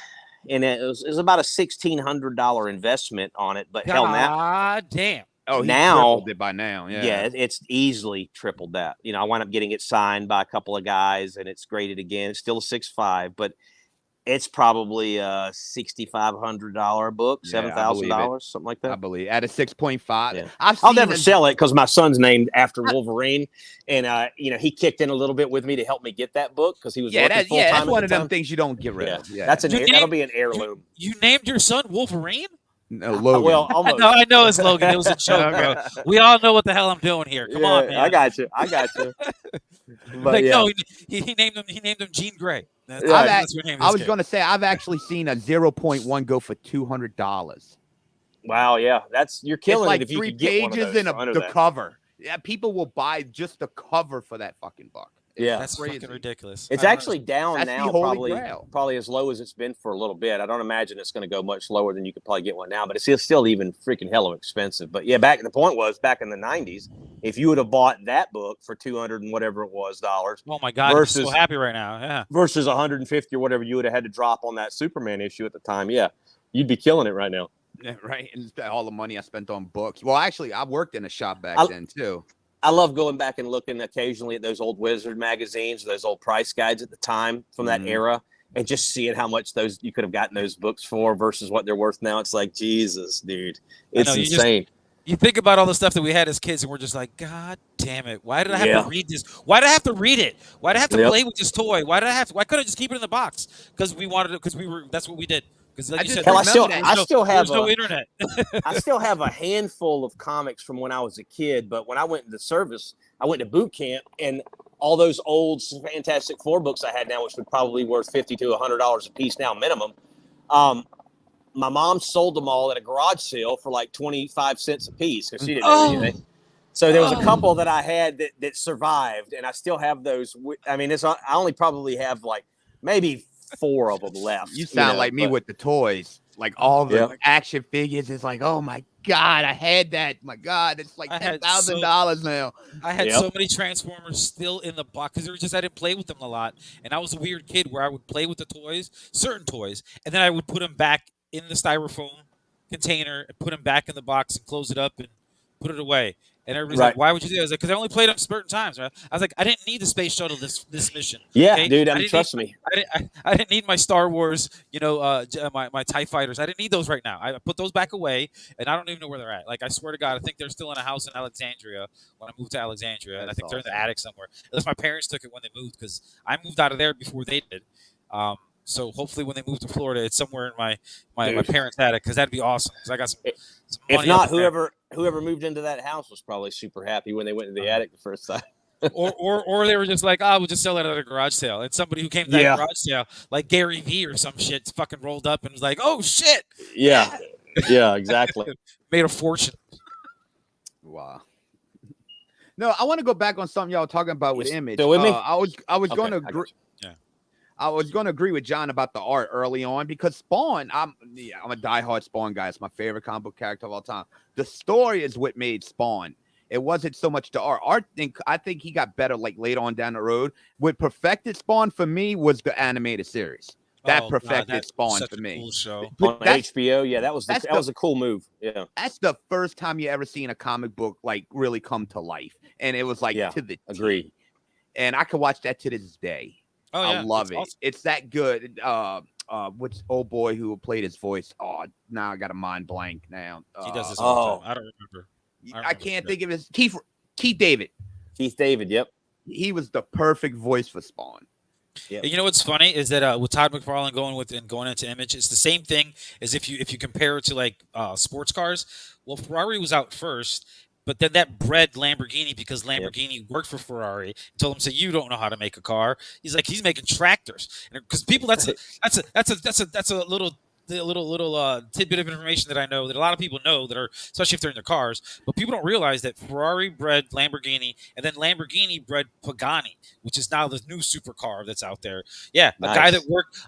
And it was about a $1,600 investment on it, but hell, now, damn. Oh, now tripled it by now. Yeah, it's easily tripled that. I wound up getting it signed by a couple of guys, and it's graded again. It's still a 6.5, but it's probably a $6,500 book, $7,000, something like that. I believe at a 6.5. Yeah. I'll never sell it because my son's named after Wolverine, and he kicked in a little bit with me to help me get that book because he was working full time. That's one of them things you don't get rid of. Yeah, that'll be an heirloom. You named your son Wolverine? No, Logan. Well, almost. I know it's Logan. It was a joke, bro. We all know what the hell I'm doing here. Come on, man. I got you. But no, he named him Jean Grey. I was going to say I've actually seen a 0.1 go for $200. Wow, yeah, you're killing it's like it if you 3 could get one of pages those. and the cover. Yeah, people will buy just the cover for that fucking book. Yeah, that's fucking ridiculous. It's actually down that's now, probably as low as it's been for a little bit. I don't imagine it's going to go much lower than you could probably get one now, but it's still even freaking hell of expensive. But yeah, back in the 90s, if you would have bought that book for $200 and whatever it was dollars, oh my god, I'm so happy right now. Yeah, versus $150 or whatever you would have had to drop on that Superman issue at the time. Yeah, you'd be killing it right now. Yeah, right. And all the money I spent on books. Well, actually, I worked in a shop back then too. I love going back and looking occasionally at those old Wizard magazines, those old price guides at the time from that era, and just seeing how much you could have gotten those books for versus what they're worth now. It's like, Jesus, dude, it's insane. You think about all the stuff that we had as kids, and we're just like, God damn it! Why did I have to read this? Why did I have to read it? Why did I have to play with this toy? Why couldn't I just keep it in the box? Because we wanted it. Because that's what we did. Because like I still have no internet. I still have a handful of comics from when I was a kid, but when I went into service, I went to boot camp, and all those old Fantastic Four books I had now, which would probably be worth $50 to $100 a piece now minimum. My mom sold them all at a garage sale for like 25 cents a piece because she didn't know anything. So there was a couple that I had that survived, and I still have those. I mean, I only probably have like maybe 4 of them left. You sound like me with the toys, like all the action figures. It's like, oh my god, I had that. My god, it's like $10,000 now. I had so many Transformers still in the box because I didn't play with them a lot, and I was a weird kid where I would play with the toys, certain toys, and then I would put them back in the styrofoam container and put them back in the box and close it up and put it away. And everybody's like, why would you do that? I was like, because I only played them certain times, right? I was like, I didn't need the space shuttle this mission. Yeah, okay? Dude, trust me. I didn't need my Star Wars, my TIE fighters. I didn't need those right now. I put those back away, and I don't even know where they're at. Like, I swear to God, I think they're still in a house in Alexandria when I moved to Alexandria, and I think they're in the attic somewhere. Unless my parents took it when they moved, because I moved out of there before they did. So hopefully when they move to Florida, it's somewhere in my parents' attic, because that'd be awesome. Because I got some money. If not, whoever moved into that house was probably super happy when they went to the attic the first time. or they were just like, we'll just sell it at a garage sale. And somebody who came to that garage sale, like Gary V or some shit, fucking rolled up and was like, oh shit. Yeah. Yeah, exactly. Made a fortune. Wow. No, I want to go back on something y'all talking about with Image. Still with me? I was Okay, going to I agree. got you. Yeah. I was going to agree with John about the art early on because Spawn. I'm a diehard Spawn guy. It's my favorite comic book character of all time. The story is what made Spawn. It wasn't so much the art. I think he got better like later on down the road. What perfected Spawn for me was the animated series. That perfected Spawn for me. Cool show. On HBO, yeah, that was a cool move. Yeah, that's the first time you ever seen a comic book like really come to life, and it was like to the agreed. T. And I could watch that to this day. Oh, yeah. I love it. Awesome. It's that good. What's old boy who played his voice? Oh, now I got a mind blank now. He does this all the time. I don't remember. I can't think of his Keith David. Keith David, yep. He was the perfect voice for Spawn. Yeah. You know what's funny is that with Todd McFarlane going into Image, it's the same thing as if you compare it to like sports cars. Well, Ferrari was out first, but then that bred Lamborghini because Lamborghini worked for Ferrari. Told him, "So you don't know how to make a car." He's like, he's making tractors, because people that's a little tidbit of information that I know that a lot of people know that are, especially if they're in their cars, but people don't realize that Ferrari bred Lamborghini and then Lamborghini bred Pagani, which is now the new supercar that's out there. Yeah, nice.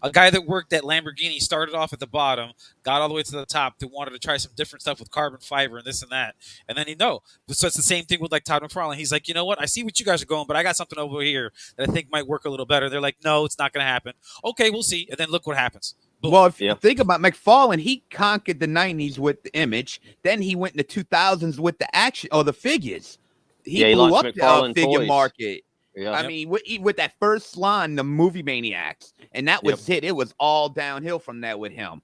a guy that worked at Lamborghini started off at the bottom, got all the way to the top, that wanted to try some different stuff with carbon fiber and this and that, and then so it's the same thing with like Todd McFarlane. He's like, you know what? I see what you guys are going, but I got something over here that I think might work a little better. They're like, no, it's not going to happen. Okay, we'll see, and then look what happens. Well, if you think about McFarlane, he conquered the 90s with the Image. Then he went in the 2000s with the action or the figures. He blew up the figure market. Yeah. I mean, with that first line, the Movie Maniacs, and that was it. It was all downhill from that with him.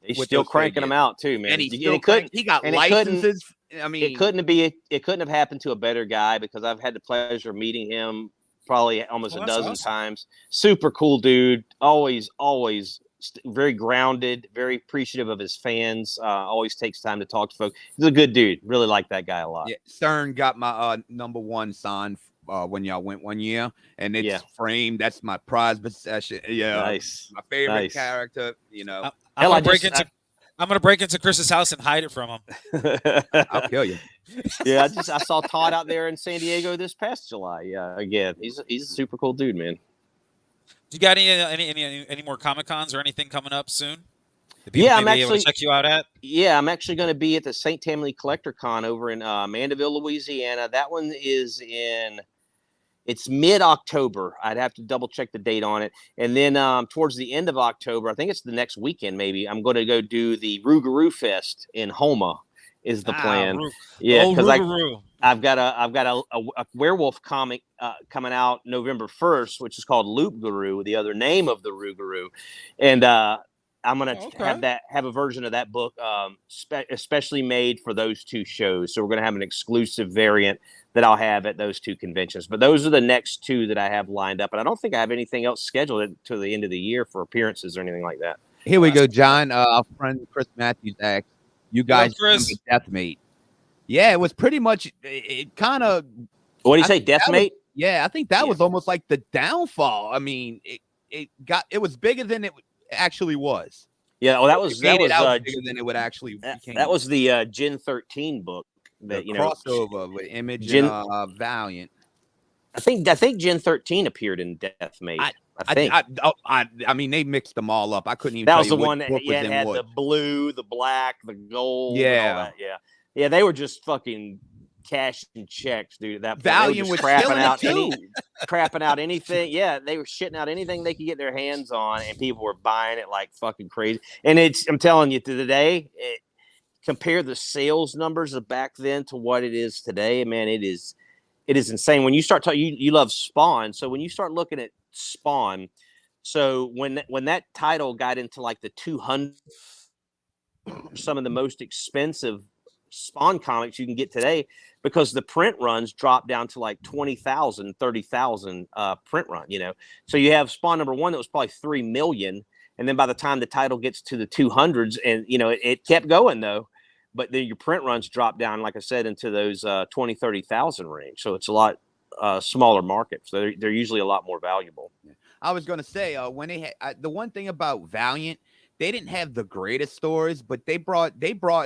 He's still cranking them out too, man. And he got licenses. I mean, it couldn't have happened to a better guy, because I've had the pleasure of meeting him probably almost a dozen times. Super cool dude. Always very grounded, very appreciative of his fans. Always takes time to talk to folks. He's a good dude. Really like that guy a lot. Yeah, CERN got my #1 sign when y'all went one year, and it's framed. That's my prized possession. Yeah, nice. My favorite character. You know, I'm gonna break into Chris's house and hide it from him. I'll kill you. Yeah, I saw Todd out there in San Diego this past July. Yeah, again, he's a super cool dude, man. You got any more Comic Cons or anything coming up soon? I'm actually able to check you out at. Yeah, I'm actually going to be at the St. Tammany Collector Con over in Mandeville, Louisiana. That one is it's mid-October. I'd have to double check the date on it. And then towards the end of October, I think it's the next weekend maybe, I'm going to go do the Rougarou Fest in Homa. Is the plan? Yeah, because I've got a werewolf comic coming out November 1st, which is called Loop Guru, the other name of the Rougarou, and I'm gonna have a version of that book especially made for those two shows. So we're gonna have an exclusive variant that I'll have at those two conventions. But those are the next two that I have lined up, and I don't think I have anything else scheduled until the end of the year for appearances or anything like that. Here we go, John. Our friend Chris Matthews asked, "You guys remember Deathmate?" Yeah, it was pretty much. It kind of. What do you say, Deathmate? Yeah, I think that was almost like the downfall. I mean, it was bigger than it actually was. Yeah, well, that was bigger than it would actually. That was the Gen 13 book that crossover with Image and Valiant. I think Gen 13 appeared in Deathmate. I mean, they mixed them all up. I couldn't even. That tell was the you one that had the blue, the black, the gold. Yeah, and all that. Yeah. They were just fucking cashing checks, dude. That Valiant was crapping out anything. Yeah, they were shitting out anything they could get their hands on, and people were buying it like fucking crazy. And I'm telling you, to today, compare the sales numbers of back then to what it is today. Man, it is insane. When you start talking, you love Spawn, so when you start looking at Spawn, so when that title got into like the 200, some of the most expensive Spawn comics you can get today, because the print runs drop down to like 20,000, 30,000 print run, so you have Spawn #1 that was probably 3 million, and then by the time the title gets to the 200s, and it kept going though, but then your print runs drop down, like I said, into those 20, 30,000 range. So it's a lot smaller market. So they're usually a lot more valuable. I was going to say, when they had the one thing about Valiant, they didn't have the greatest stories, but they brought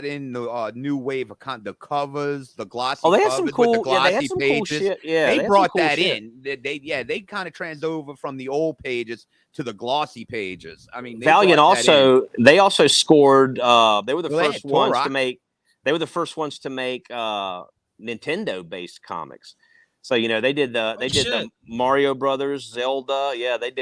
in the new wave of the covers, the glossy Oh, they had covers some cool. with the Yeah, they had glossy some cool pages. shit. Yeah, They had brought some cool that shit. in. They kind of transed over from the old pages to the glossy pages. I mean, Valiant also they also scored. They were the Well, they first had ones Turok. to make. They were the first ones to make Nintendo based comics. So they did the Mario Brothers, Zelda. Yeah, they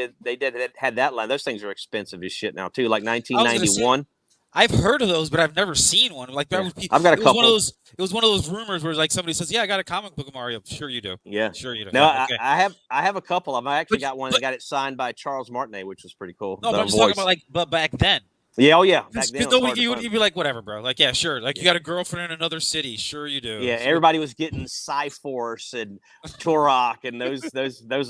had that line. Those things are expensive as shit now too. Like 1991. I've heard of those, but I've never seen one. Like I've got a couple. It was one of those rumors where like somebody says, "Yeah, I got a comic book of Mario." Sure you do. Yeah, sure you do. No, Okay. I have a couple. I actually got one that got it signed by Charles Martinet, which was pretty cool. No, but I'm just talking about but back then. Yeah, oh yeah. Back then, you'd be like, whatever, bro. Like, yeah, sure. Like, you got a girlfriend in another city. Sure, you do. Yeah, everybody was getting Cyforce and Turok, and those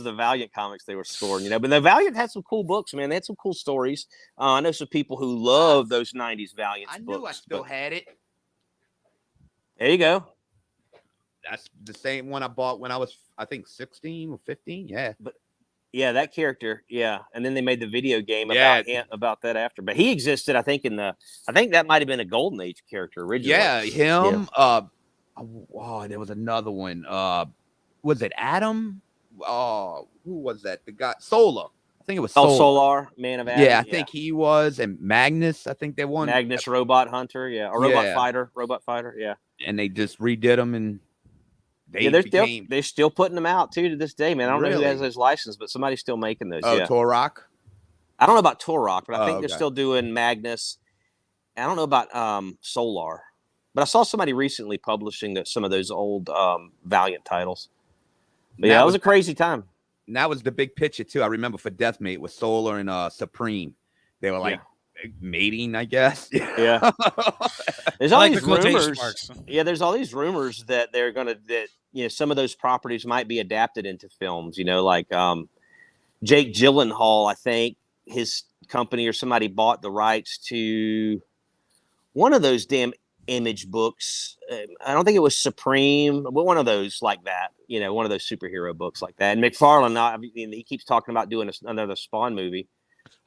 are the Valiant comics they were scoring. But the Valiant had some cool books, man. They had some cool stories. I know some people who love those '90s Valiant books. I knew I still had it. There you go. That's the same one I bought when I was, I think, 16 or 15. Yeah, but. Yeah, that character. Yeah, and then they made the video game about that after. But he existed, I think, I think that might have been a Golden Age character originally. Yeah, him. Yeah. There was another one. Was it Adam? Who was that? The guy Solar. I think it was Solar. Solar, Man of Adam. Yeah, I think he was, and Magnus. I think they won. Magnus, Robot Hunter. Yeah, or Robot Fighter. Yeah, and they just redid them and. They're still putting them out too to this day, man. I don't know who has those licenses, but somebody's still making those. Oh, yeah. Turok? I don't know about Turok, but I think they're still doing Magnus. I don't know about Solar, but I saw somebody recently publishing some of those old Valiant titles. But yeah, it was a crazy time. And that was the big picture too. I remember for Deathmate with Solar and Supreme, they were like mating, I guess. Yeah. There's all these rumors. Yeah, there's all these rumors that they're gonna some of those properties might be adapted into films. Like Jake Gyllenhaal, I think his company or somebody bought the rights to one of those damn Image books. I don't think it was Supreme, but one of those like that. One of those superhero books like that. And McFarlane, he keeps talking about doing another Spawn movie.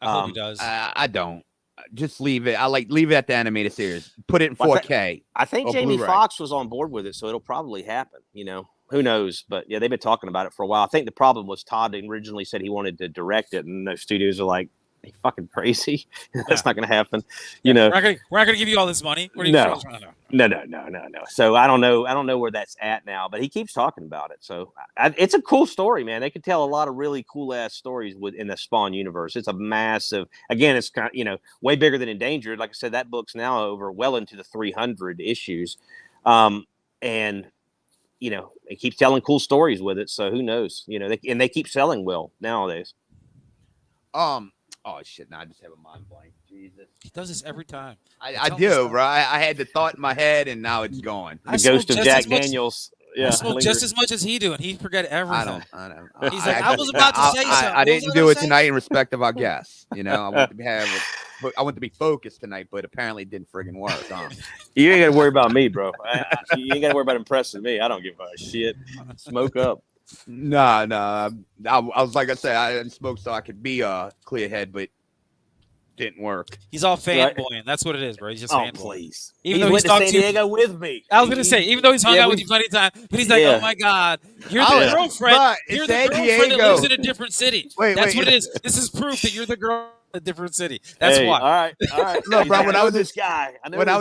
I hope he does. I don't. Just leave it. leave it at the animated series. Put it in 4K. I think Jamie Foxx was on board with it, so it'll probably happen. Who knows? But yeah, they've been talking about it for a while. I think the problem was Todd originally said he wanted to direct it, and those studios are like, "Are you fucking crazy? That's not going to happen." We're not going to give you all this money. What are you no. So I don't know where that's at now, but he keeps talking about it. So it's a cool story, man. They could tell a lot of really cool ass stories in the Spawn universe. It's a massive. Again, it's kind of, way bigger than Endangered. Like I said, that book's now well into the 300 issues, and they keep telling cool stories with it. So who knows? They keep selling well nowadays. Oh shit! Now I just have a mind blank. Jesus, he does this every time. I do, bro. I had the thought in my head, and now it's gone. The ghost of Jack Daniels. Yeah, I smoke just as much as he do, and he forget everything. I don't. He's like, I was about to say something. I didn't do it tonight in respect of our guests. I want to be focused tonight, but apparently it didn't friggin' work. You ain't gotta worry about me, bro. You ain't gotta worry about impressing me. I don't give a shit. Smoke up. No. I was like I said, I didn't smoke so I could be clear head, but didn't work. He's all fanboying. That's what it is, bro. He's just fanboying. Please. Even though went to San Diego with me. I was gonna say, even though he's hung out with you plenty of times, but he's like, "Oh my god, you're the girlfriend. You're the girlfriend that lives in a different city." That's what it is. This is proof that you're the girl in a different city. That's why. All right. Look, bro. When I was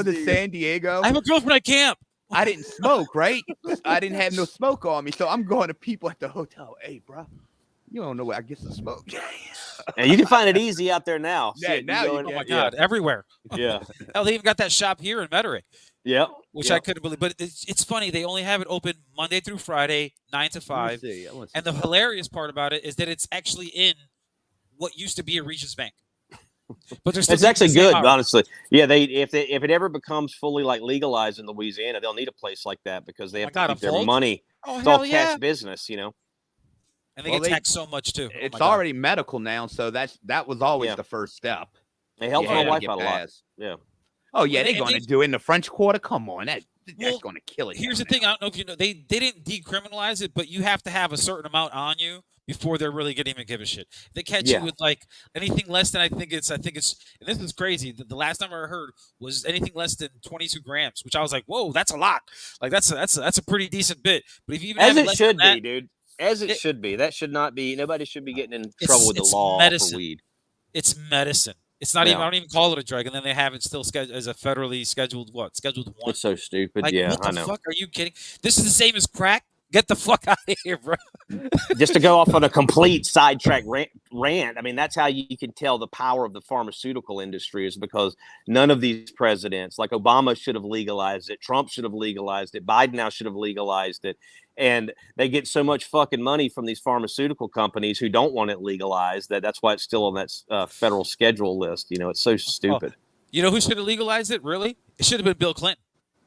in San Diego, I have a girlfriend at camp. I didn't smoke, right? I didn't have no smoke on me, so I'm going to people at the hotel. Hey, bro, you don't know where I get some smoke. And you can find it easy out there now. Yeah, now oh my god, everywhere. Yeah. Hell, they even got that shop here in Metairie. Yeah. Which I couldn't believe. But it's funny. They only have it open Monday through Friday, 9 to 5. And the hilarious part about it is that it's actually in what used to be a Regis Bank. But it's actually good, honestly. Yeah, if it ever becomes fully like legalized in Louisiana, they'll need a place like that because they have to keep their money. It's all cash business, And they get taxed so much too. It's already medical now, so that was always the first step. It helps my wife out a lot. Yeah. Oh yeah, they're going to do it in the French Quarter. Come on, that's going to kill it. Here's the thing: I don't know if you know, they didn't decriminalize it, but you have to have a certain amount on you before they're really going to even give a shit. They catch you with like anything less than I think it's, and this is crazy. The last number I heard was anything less than 22 grams, which I was like, whoa, that's a lot. Like that's a pretty decent bit. But if you even as have it less should than be, dude, as it should be, that should not be. Nobody should be getting in trouble with the it's law medicine. for weed. It's medicine. It's not even. I don't even call it a drug, and then they have it still as a federally scheduled Scheduled 1. It's so stupid. Like, yeah, what the I know. fuck? Are you kidding? This is the same as crack. Get the fuck out of here, bro. Just to go off on a complete sidetrack rant. I mean, that's how you can tell the power of the pharmaceutical industry is because none of these presidents, like Obama, should have legalized it. Trump should have legalized it. Biden now should have legalized it. And they get so much fucking money from these pharmaceutical companies who don't want it legalized that's why it's still on that federal schedule list. You know, it's so stupid. Oh, you know who should have legalized it? Really? It should have been Bill Clinton.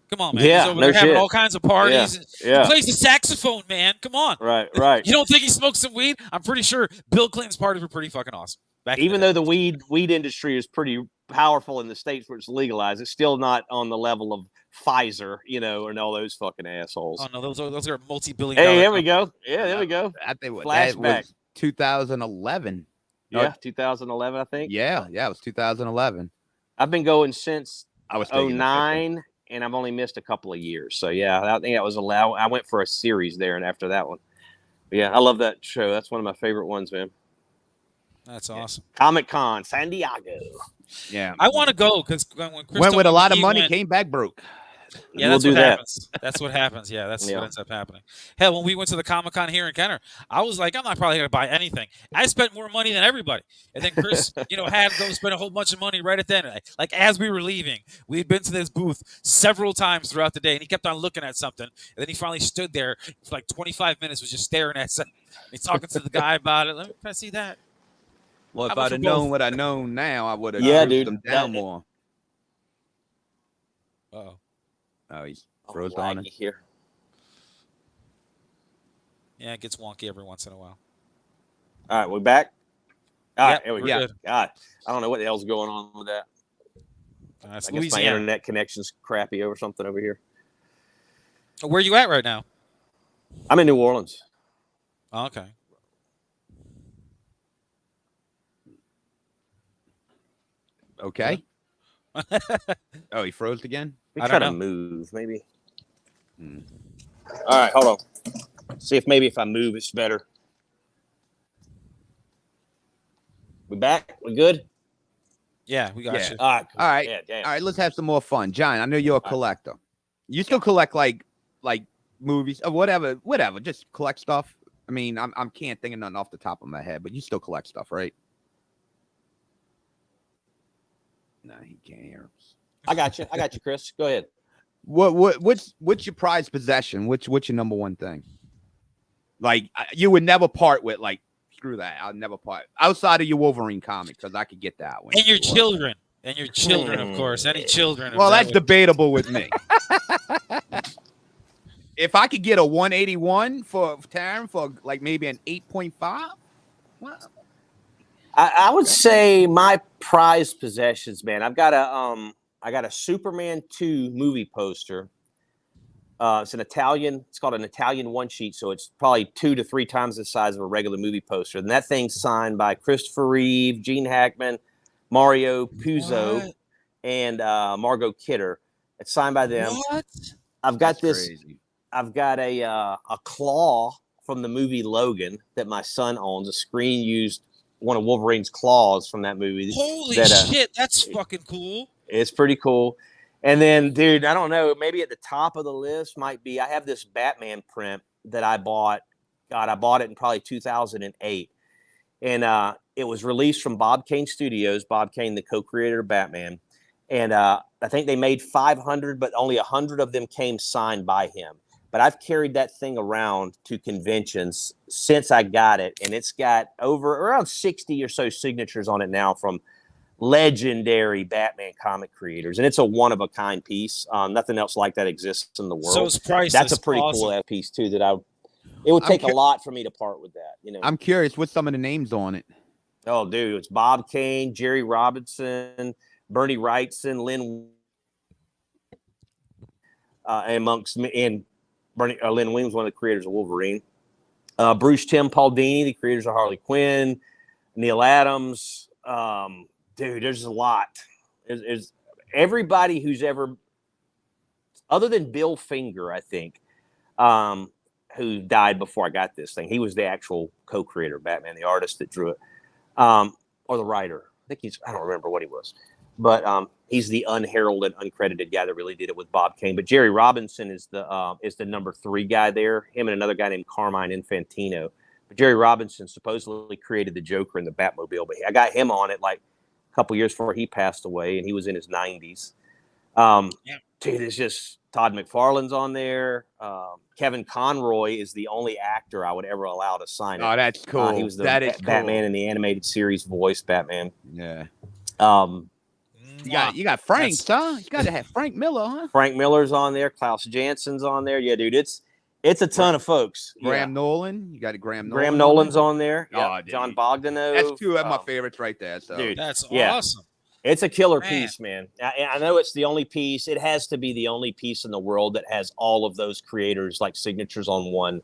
Come on, man. Yeah, he's over there having all kinds of parties. Yeah. He plays the saxophone, man. Come on. Right. You don't think he smokes some weed? I'm pretty sure Bill Clinton's parties were pretty fucking awesome. Even though the weed industry is pretty powerful in the states where it's legalized, it's still not on the level of Pfizer, you know, and all those fucking assholes. Oh no, those are multi-billion. Hey, there we go. Yeah, there we go. I think Flashback. that was 2011. Yeah, 2011, I think. Yeah, it was 2011. I've been going since I was 09, and I've only missed a couple of years. So yeah, I think that was allowed. I went for a series there, and after that one, but yeah, I love that show. That's one of my favorite ones, man. That's awesome. Comic Con, San Diego. Yeah, I want to go because when Chris went with a lot of money, came back broke. Yeah, that's what happens. That's what happens. Yeah, that's what ends up happening. Hell, when we went to the Comic-Con here in Kenner, I was like, I'm not probably going to buy anything. I spent more money than everybody. And then Chris, had to go spend a whole bunch of money right at the end. Like, as we were leaving, we'd been to this booth several times throughout the day, and he kept on looking at something. And then he finally stood there for like 25 minutes, was just staring at something. He's talking to the guy about it. Can I see that? Well, if I'd have known what I know now, I would have them down more. Uh-oh. Oh, he's froze on it here. Yeah, it gets wonky every once in a while. All right, we're back. All right, there we go. Good. God, I don't know what the hell's going on with that. I guess my internet connection's crappy over something over here. Where are you at right now? I'm in New Orleans. Oh, okay. Okay. Oh, he froze again? We try to move, maybe. All right, hold on. See if maybe if I move, it's better. We back? We good? Yeah, we got you. All right. All right. Yeah, damn. All right, let's have some more fun. John, I know you're a collector. You still collect like movies or whatever, just collect stuff. I mean, I can't think of nothing off the top of my head, but you still collect stuff, right? No, he can't hear us. I got you, Chris. Go ahead. What's your prized possession? What's your number one thing? Like you would never part with. Like screw that. I'll never part outside of your Wolverine comic because I could get that one. And your children, of course. Any children? Well, that's debatable with me. If I could get a 181 for Taryn for like maybe an 8.5, well. I would say my prized possessions, man. I got a Superman 2 movie poster. It's called an Italian one sheet, so it's probably 2 to 3 times the size of a regular movie poster. And that thing's signed by Christopher Reeve, Gene Hackman, Mario Puzo, and Margot Kidder. It's signed by them. What? I've got I've got a claw from the movie Logan that my son owns. A screen used one of Wolverine's claws from that movie. Holy shit, that's fucking cool. It's pretty cool. And then, dude, I don't know, maybe at the top of the list might be, I have this Batman print that I bought. God, I bought it in probably 2008. And it was released from Bob Kane Studios. Bob Kane, the co-creator of Batman. And I think they made 500, but only 100 of them came signed by him. But I've carried that thing around to conventions since I got it, and it's got around 60 or so signatures on it now from legendary Batman comic creators, and it's a one-of-a-kind piece. Nothing else like that exists in the world. So it's priceless. That's a pretty cool piece too. It would take a lot for me to part with that. I'm curious, what's some of the names on it? Oh, dude, it's Bob Kane, Jerry Robinson, Bernie Wrightson, Lynn Williams, one of the creators of Wolverine. Bruce Tim Baldini, the creators of Harley Quinn, Neil Adams. Dude, there's a lot. There's everybody who's ever, other than Bill Finger, I think, who died before I got this thing. He was the actual co-creator of Batman, the artist that drew it, or the writer. I think I don't remember what he was, but he's the unheralded, uncredited guy that really did it with Bob Kane. But Jerry Robinson is the number 3 guy there. Him and another guy named Carmine Infantino. But Jerry Robinson supposedly created the Joker in the Batmobile. But I got him on it like a couple years before he passed away, and he was in his 90s. Dude, it's just Todd McFarlane's on there. Kevin Conroy is the only actor I would ever allow to sign it. Oh, that's cool. He was the cool. Batman in the animated series voice Batman. Yeah. You got Frank, huh? You got to have Frank Miller, huh? Frank Miller's on there. Klaus Jansen's on there. Yeah, dude, it's a ton of folks. Graham Nolan. You got a Graham Nolan. Graham Nolan's on there. Yeah. Oh, John Bogdanove. That's 2 of my favorites right there. So, dude, that's awesome. It's a killer piece, man. I know it's the only piece. It has to be the only piece in the world that has all of those creators like signatures on one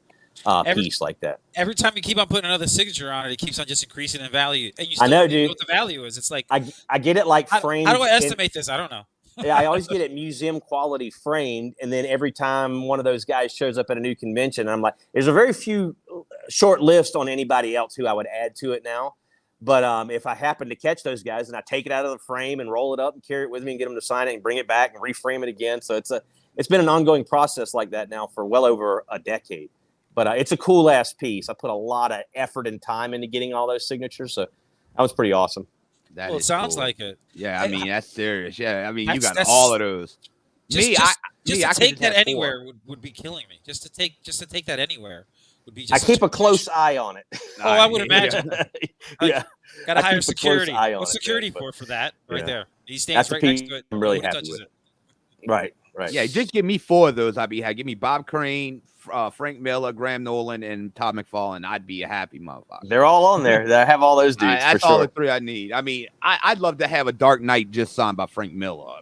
piece like that. Every time you keep on putting another signature on it, it keeps on just increasing in value. And you I know, don't dude. know what the value is. It's like I get it like framed. How do I estimate this? I don't know. Yeah, I always get it museum quality framed, and then every time one of those guys shows up at a new convention, I'm like, there's a very few short list on anybody else who I would add to it now. But if I happen to catch those guys, and I take it out of the frame and roll it up and carry it with me and get them to sign it and bring it back and reframe it again. So it's been an ongoing process like that now for well over a decade. But it's a cool ass piece. I put a lot of effort and time into getting all those signatures, so that was pretty awesome. It sounds like it. Yeah, I mean that's serious. Yeah, I mean you got that's, all of those. Just to take that anywhere would be killing me. Just to take that anywhere would be. Just I keep a close eye on it. Oh, I would imagine. Yeah, got to hire security. What's security for that right there? He stands right next to it. I'm really happy with it. Right. Yeah, just give me 4 of those. I'd be happy. Give me Bob Crane, Frank Miller, Graham Nolan, and Todd McFarlane. I'd be a happy motherfucker. They're all on there. I have all those dudes. That's for all sure. the 3 I need. I mean, I'd love to have a Dark Knight just signed by Frank Miller.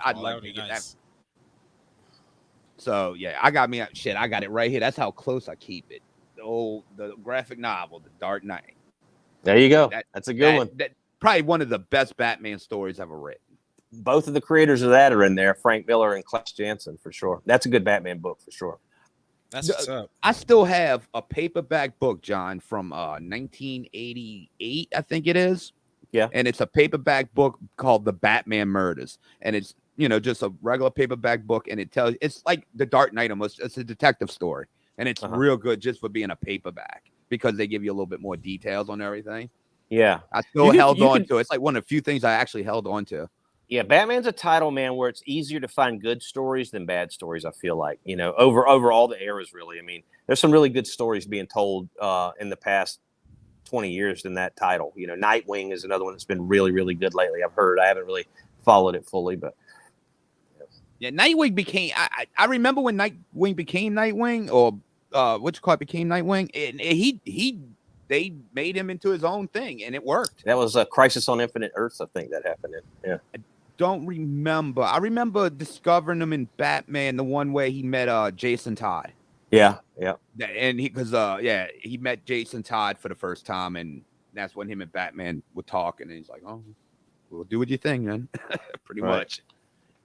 I'd love to get that. So yeah, I got it right here. That's how close I keep it. The graphic novel, The Dark Knight. There you go. That's a good one. Probably one of the best Batman stories ever written. Both of the creators of that are in there, Frank Miller and Klaus Jansen, for sure. That's a good Batman book, for sure. That's what's up. I still have a paperback book, John, from 1988, I think it is. Yeah. And it's a paperback book called The Batman Murders. And it's, just a regular paperback book. And it's like The Dark Knight almost. It's a detective story. And it's real good just for being a paperback because they give you a little bit more details on everything. Yeah. I still held on to it. It's like one of the few things I actually held on to. Yeah, Batman's a title, man, where it's easier to find good stories than bad stories, I feel like, over all the eras, really. I mean, there's some really good stories being told in the past 20 years than that title. Nightwing is another one that's been really, really good lately. I've heard. I haven't really followed it fully, but. Yeah, Nightwing became. I remember when Nightwing became Nightwing, or became Nightwing, and they made him into his own thing, and it worked. That was a Crisis on Infinite Earths, I think that happened in. Yeah. I don't remember. I remember discovering him in Batman, the one where he met Jason Todd. Yeah. And he met Jason Todd for the first time, and that's when him and Batman would talk, and he's like, "Oh, we'll do what you think, man." Pretty much.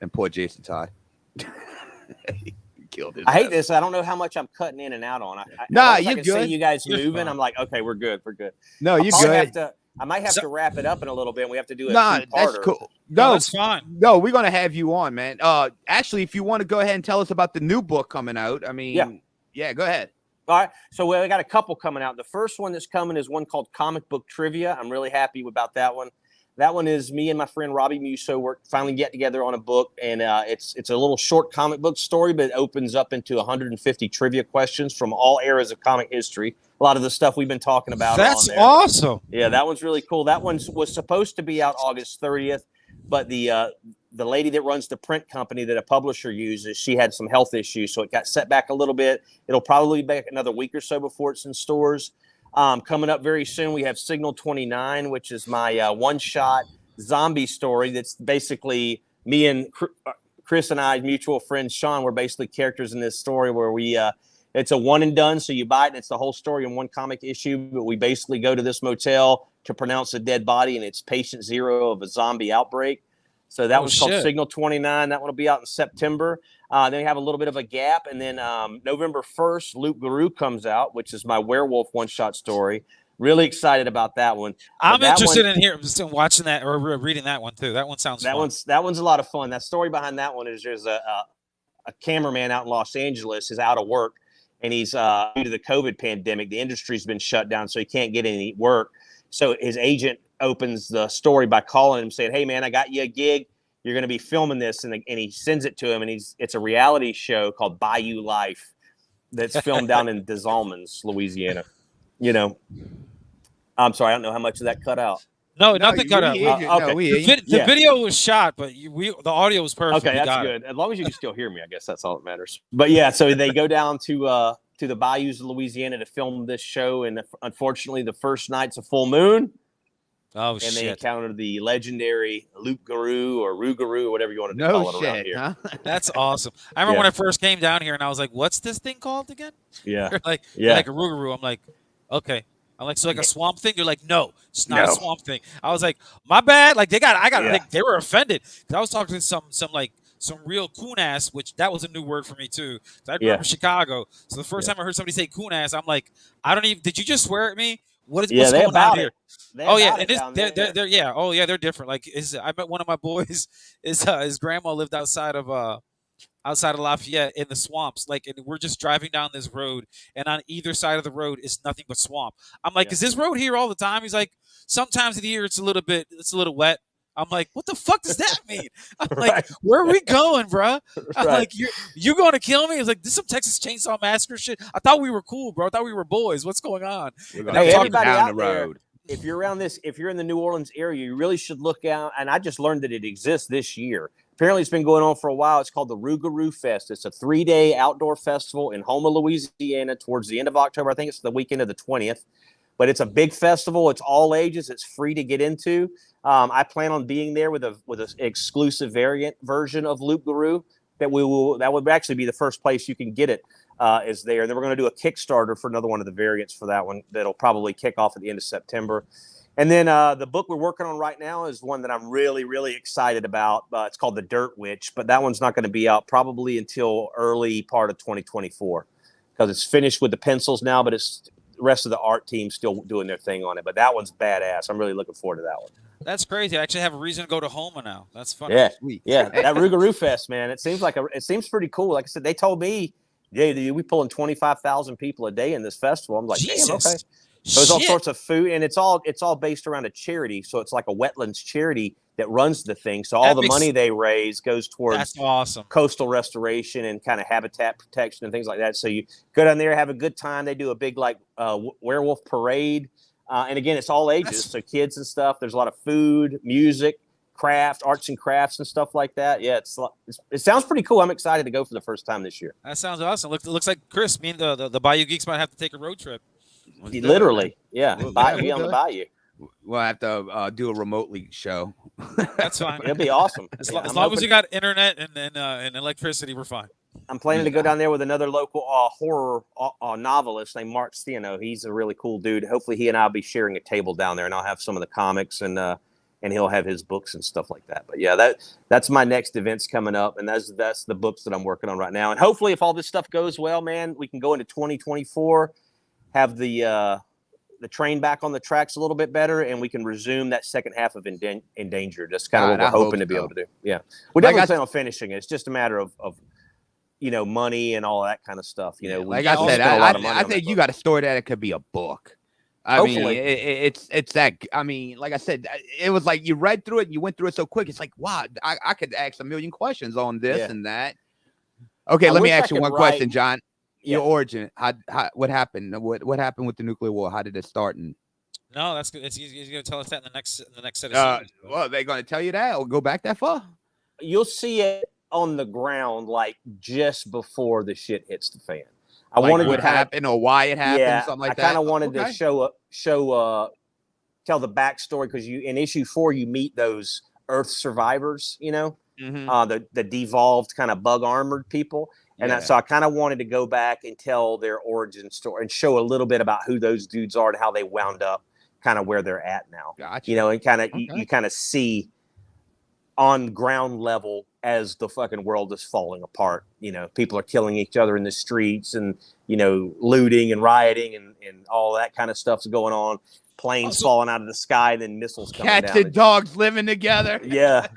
And poor Jason Todd. He killed his I hate ass. this. I don't know how much I'm cutting in and out on. You're good. See you guys You're moving. fine. I'm like, okay, we're good. No, you're good. I might have to wrap it up in a little bit. And we have to do a that's cool. No, that's fine. No, we're gonna have you on, man. Actually, if you want to go ahead and tell us about the new book coming out, I mean, yeah, go ahead. All right. So we got a couple coming out. The first one that's coming is one called Comic Book Trivia. I'm really happy about that one. That one is me and my friend Robbie Musso. We're finally get together on a book, and it's a little short comic book story, but it opens up into 150 trivia questions from all eras of comic history. A lot of the stuff we've been talking about. That's on there. awesome. Yeah, that one's really cool. That one was supposed to be out August 30th, but the lady that runs the print company that a publisher uses, she had some health issues, so it got set back a little bit. It'll probably be back another week or so before it's in stores. Coming up very soon, we have Signal 29, which is my one-shot zombie story. That's basically me and Chris and I, mutual friend Sean, we're basically characters in this story where we It's a one and done. So you buy it and it's the whole story in one comic issue. But we basically go to this motel to pronounce a dead body, and it's patient 0 of a zombie outbreak. So that was called Signal 29. That one will be out in September. Then we have a little bit of a gap. And then November 1st, Loup Garou comes out, which is my werewolf one-shot story. Really excited about that one. I'm interested in here, just in watching that or reading that one too. That one sounds fun. That one's a lot of fun. That story behind that one is there's a cameraman out in Los Angeles is out of work, and he's due to the COVID pandemic, the industry's been shut down, so he can't get any work. So his agent opens the story by calling him saying, "Hey man, I got you a gig. You're going to be filming this," and he sends it to him, and it's a reality show called Bayou Life that's filmed down in Des Allemands, Louisiana. You know, I'm sorry, I don't know how much of that cut out. No, nothing cut out. Okay. The video was shot, but the audio was perfect. Okay, that's good. As long as you can still hear me, I guess that's all that matters. But yeah, so they go down to the bayous of Louisiana to film this show, and unfortunately, the first night's a full moon. Oh, and shit. they encounter the legendary Loup Garou or Rougarou, whatever you want to call it around here. Huh? That's awesome. I remember when I first came down here and I was like, what's this thing called again? Yeah. like a Rougarou. I'm like, okay. I'm like, so like a swamp thing? They're like, no, it's not a swamp thing. I was like, my bad. Like they were offended. Cause I was talking to some real coon ass, which that was a new word for me too. I grew up in Chicago. So the first time I heard somebody say coon ass, I'm like, did you just swear at me? What's going on here? They're different. Like I met one of my boys. His grandma lived outside of Lafayette in the swamps. Like, and we're just driving down this road, and on either side of the road is nothing but swamp. I'm like, is this road here all the time? He's like, sometimes of the year it's a little wet. I'm like, what the fuck does that mean? I'm like, where are we going, bro? I'm like, you going to kill me? It's like, this is some Texas Chainsaw Massacre shit. I thought we were cool, bro. I thought we were boys. What's going on? Hey, everybody out there, if you're in the New Orleans area, you really should look out. And I just learned that it exists this year. Apparently, it's been going on for a while. It's called the Rougarou Fest. It's a 3-day outdoor festival in Houma, Louisiana, towards the end of October. I think it's the weekend of the 20th. But it's a big festival. It's all ages. It's free to get into. I plan on being there with an exclusive version of Loup Garou that would actually be the first place you can get it is there. And then we're going to do a Kickstarter for another one of the variants for that one that'll probably kick off at the end of September. And then the book we're working on right now is one that I'm really, really excited about. It's called The Dirt Witch, but that one's not going to be out probably until early part of 2024 because it's finished with the pencils now, but it's the rest of the art team still doing their thing on it. But that one's badass. I'm really looking forward to that one. That's crazy. I actually have a reason to go to Houma now. That's funny. Yeah, sweet. Yeah. That Rougarou Fest, man. It seems pretty cool. Like I said, they told me, yeah, we pulling 25,000 people a day in this festival. I'm like, Jesus. damn, okay. So there's all sorts of food, and it's all based around a charity. So it's like a wetlands charity that runs the thing. So all the money they raise goes towards coastal restoration and kind of habitat protection and things like that. So you go down there, have a good time. They do a big werewolf parade. And again, it's all ages. So kids and stuff. There's a lot of food, music, arts and crafts and stuff like that. Yeah, it sounds pretty cool. I'm excited to go for the first time this year. That sounds awesome. Looks like Chris, me and the Bayou Geeks might have to take a road trip. Literally, yeah. Be on the Bayou. We'll have to do a remotely show. That's fine. It'll be awesome. As long as you got internet and electricity, we're fine. I'm planning to go down there with another local horror novelist named Mark Stiano. He's a really cool dude. Hopefully, he and I'll be sharing a table down there, and I'll have some of the comics and he'll have his books and stuff like that. But yeah, that's my next events coming up, and that's the books that I'm working on right now. And hopefully, if all this stuff goes well, man, we can go into 2024, have the train back on the tracks a little bit better, and we can resume that second half of Endangered. That's kind of what we're hoping to be able to do. Yeah, we definitely plan on finishing it. It's just a matter of money and all that kind of stuff. Like I said, I think you got a story that it could be a book. I mean, it's that. I mean, like I said, it was like you read through it and you went through it so quick. It's like, wow, I could ask a million questions on this and that. Okay, let me ask you one question, John. Your origin, what happened? What happened with the nuclear war? How did it start? And no, that's good. He's going to tell us that in the next set of scenes. Well, they're going to tell you that, or go back that far. You'll see it on the ground, like just before the shit hits the fan. I wanted what happened or why it happened, something like that. I kind of wanted to tell the backstory because in issue 4 you meet those Earth survivors, the devolved kind of bug armored people. And so I kind of wanted to go back and tell their origin story and show a little bit about who those dudes are and how they wound up kind of where they're at now. Gotcha. You know, and kind of you kind of see on ground level as the fucking world is falling apart. You know, people are killing each other in the streets and, you know, looting and rioting and all that kind of stuff's going on. Planes falling out of the sky, then missiles coming down. Cats and dogs living together. Yeah,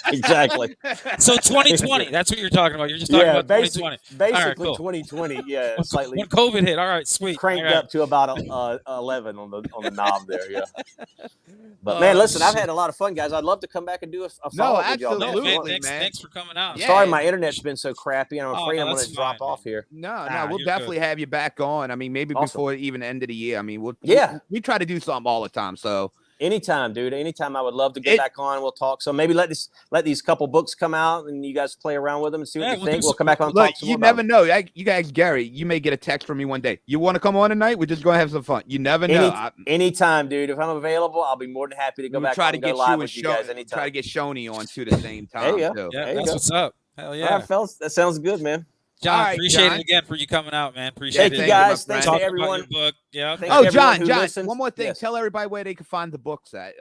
exactly. So 2020, that's what you're talking about. You're just talking about 2020. Basically, cool. 2020. Yeah, slightly. When COVID hit, all right, sweet. Cranked up to about 11 on the knob there. Yeah. But man, listen, I've had a lot of fun, guys. I'd love to come back and do a follow-up with y'all. Absolutely, man. Thanks for coming out. Sorry, my internet's been so crappy, and I'm afraid I'm going to drop off here. No, we'll definitely have you back on. I mean, maybe before even the end of the year. I mean, we try to do something all the time. So anytime, dude. Anytime, I would love to get back on. We'll talk. So maybe let these couple books come out, and you guys play around with them and see what you think. We'll come back on. And talk some you more never know. You guys, Gary, you may get a text from me one day. You want to come on tonight? We're just gonna have some fun. You never know. Anytime, dude. If I'm available, I'll be more than happy to go back. Try to and get go live you with you guys anytime. Try to get Shoney on too the same time. There you go. Yeah, that's what's up. Hell yeah. All right, fellas. That sounds good, man. John, appreciate it again for you coming out, man. Appreciate it. Thank you, guys. Thanks to Talk everyone. about your book. Yeah. John, one more thing. Yes. Tell everybody where they can find the books at,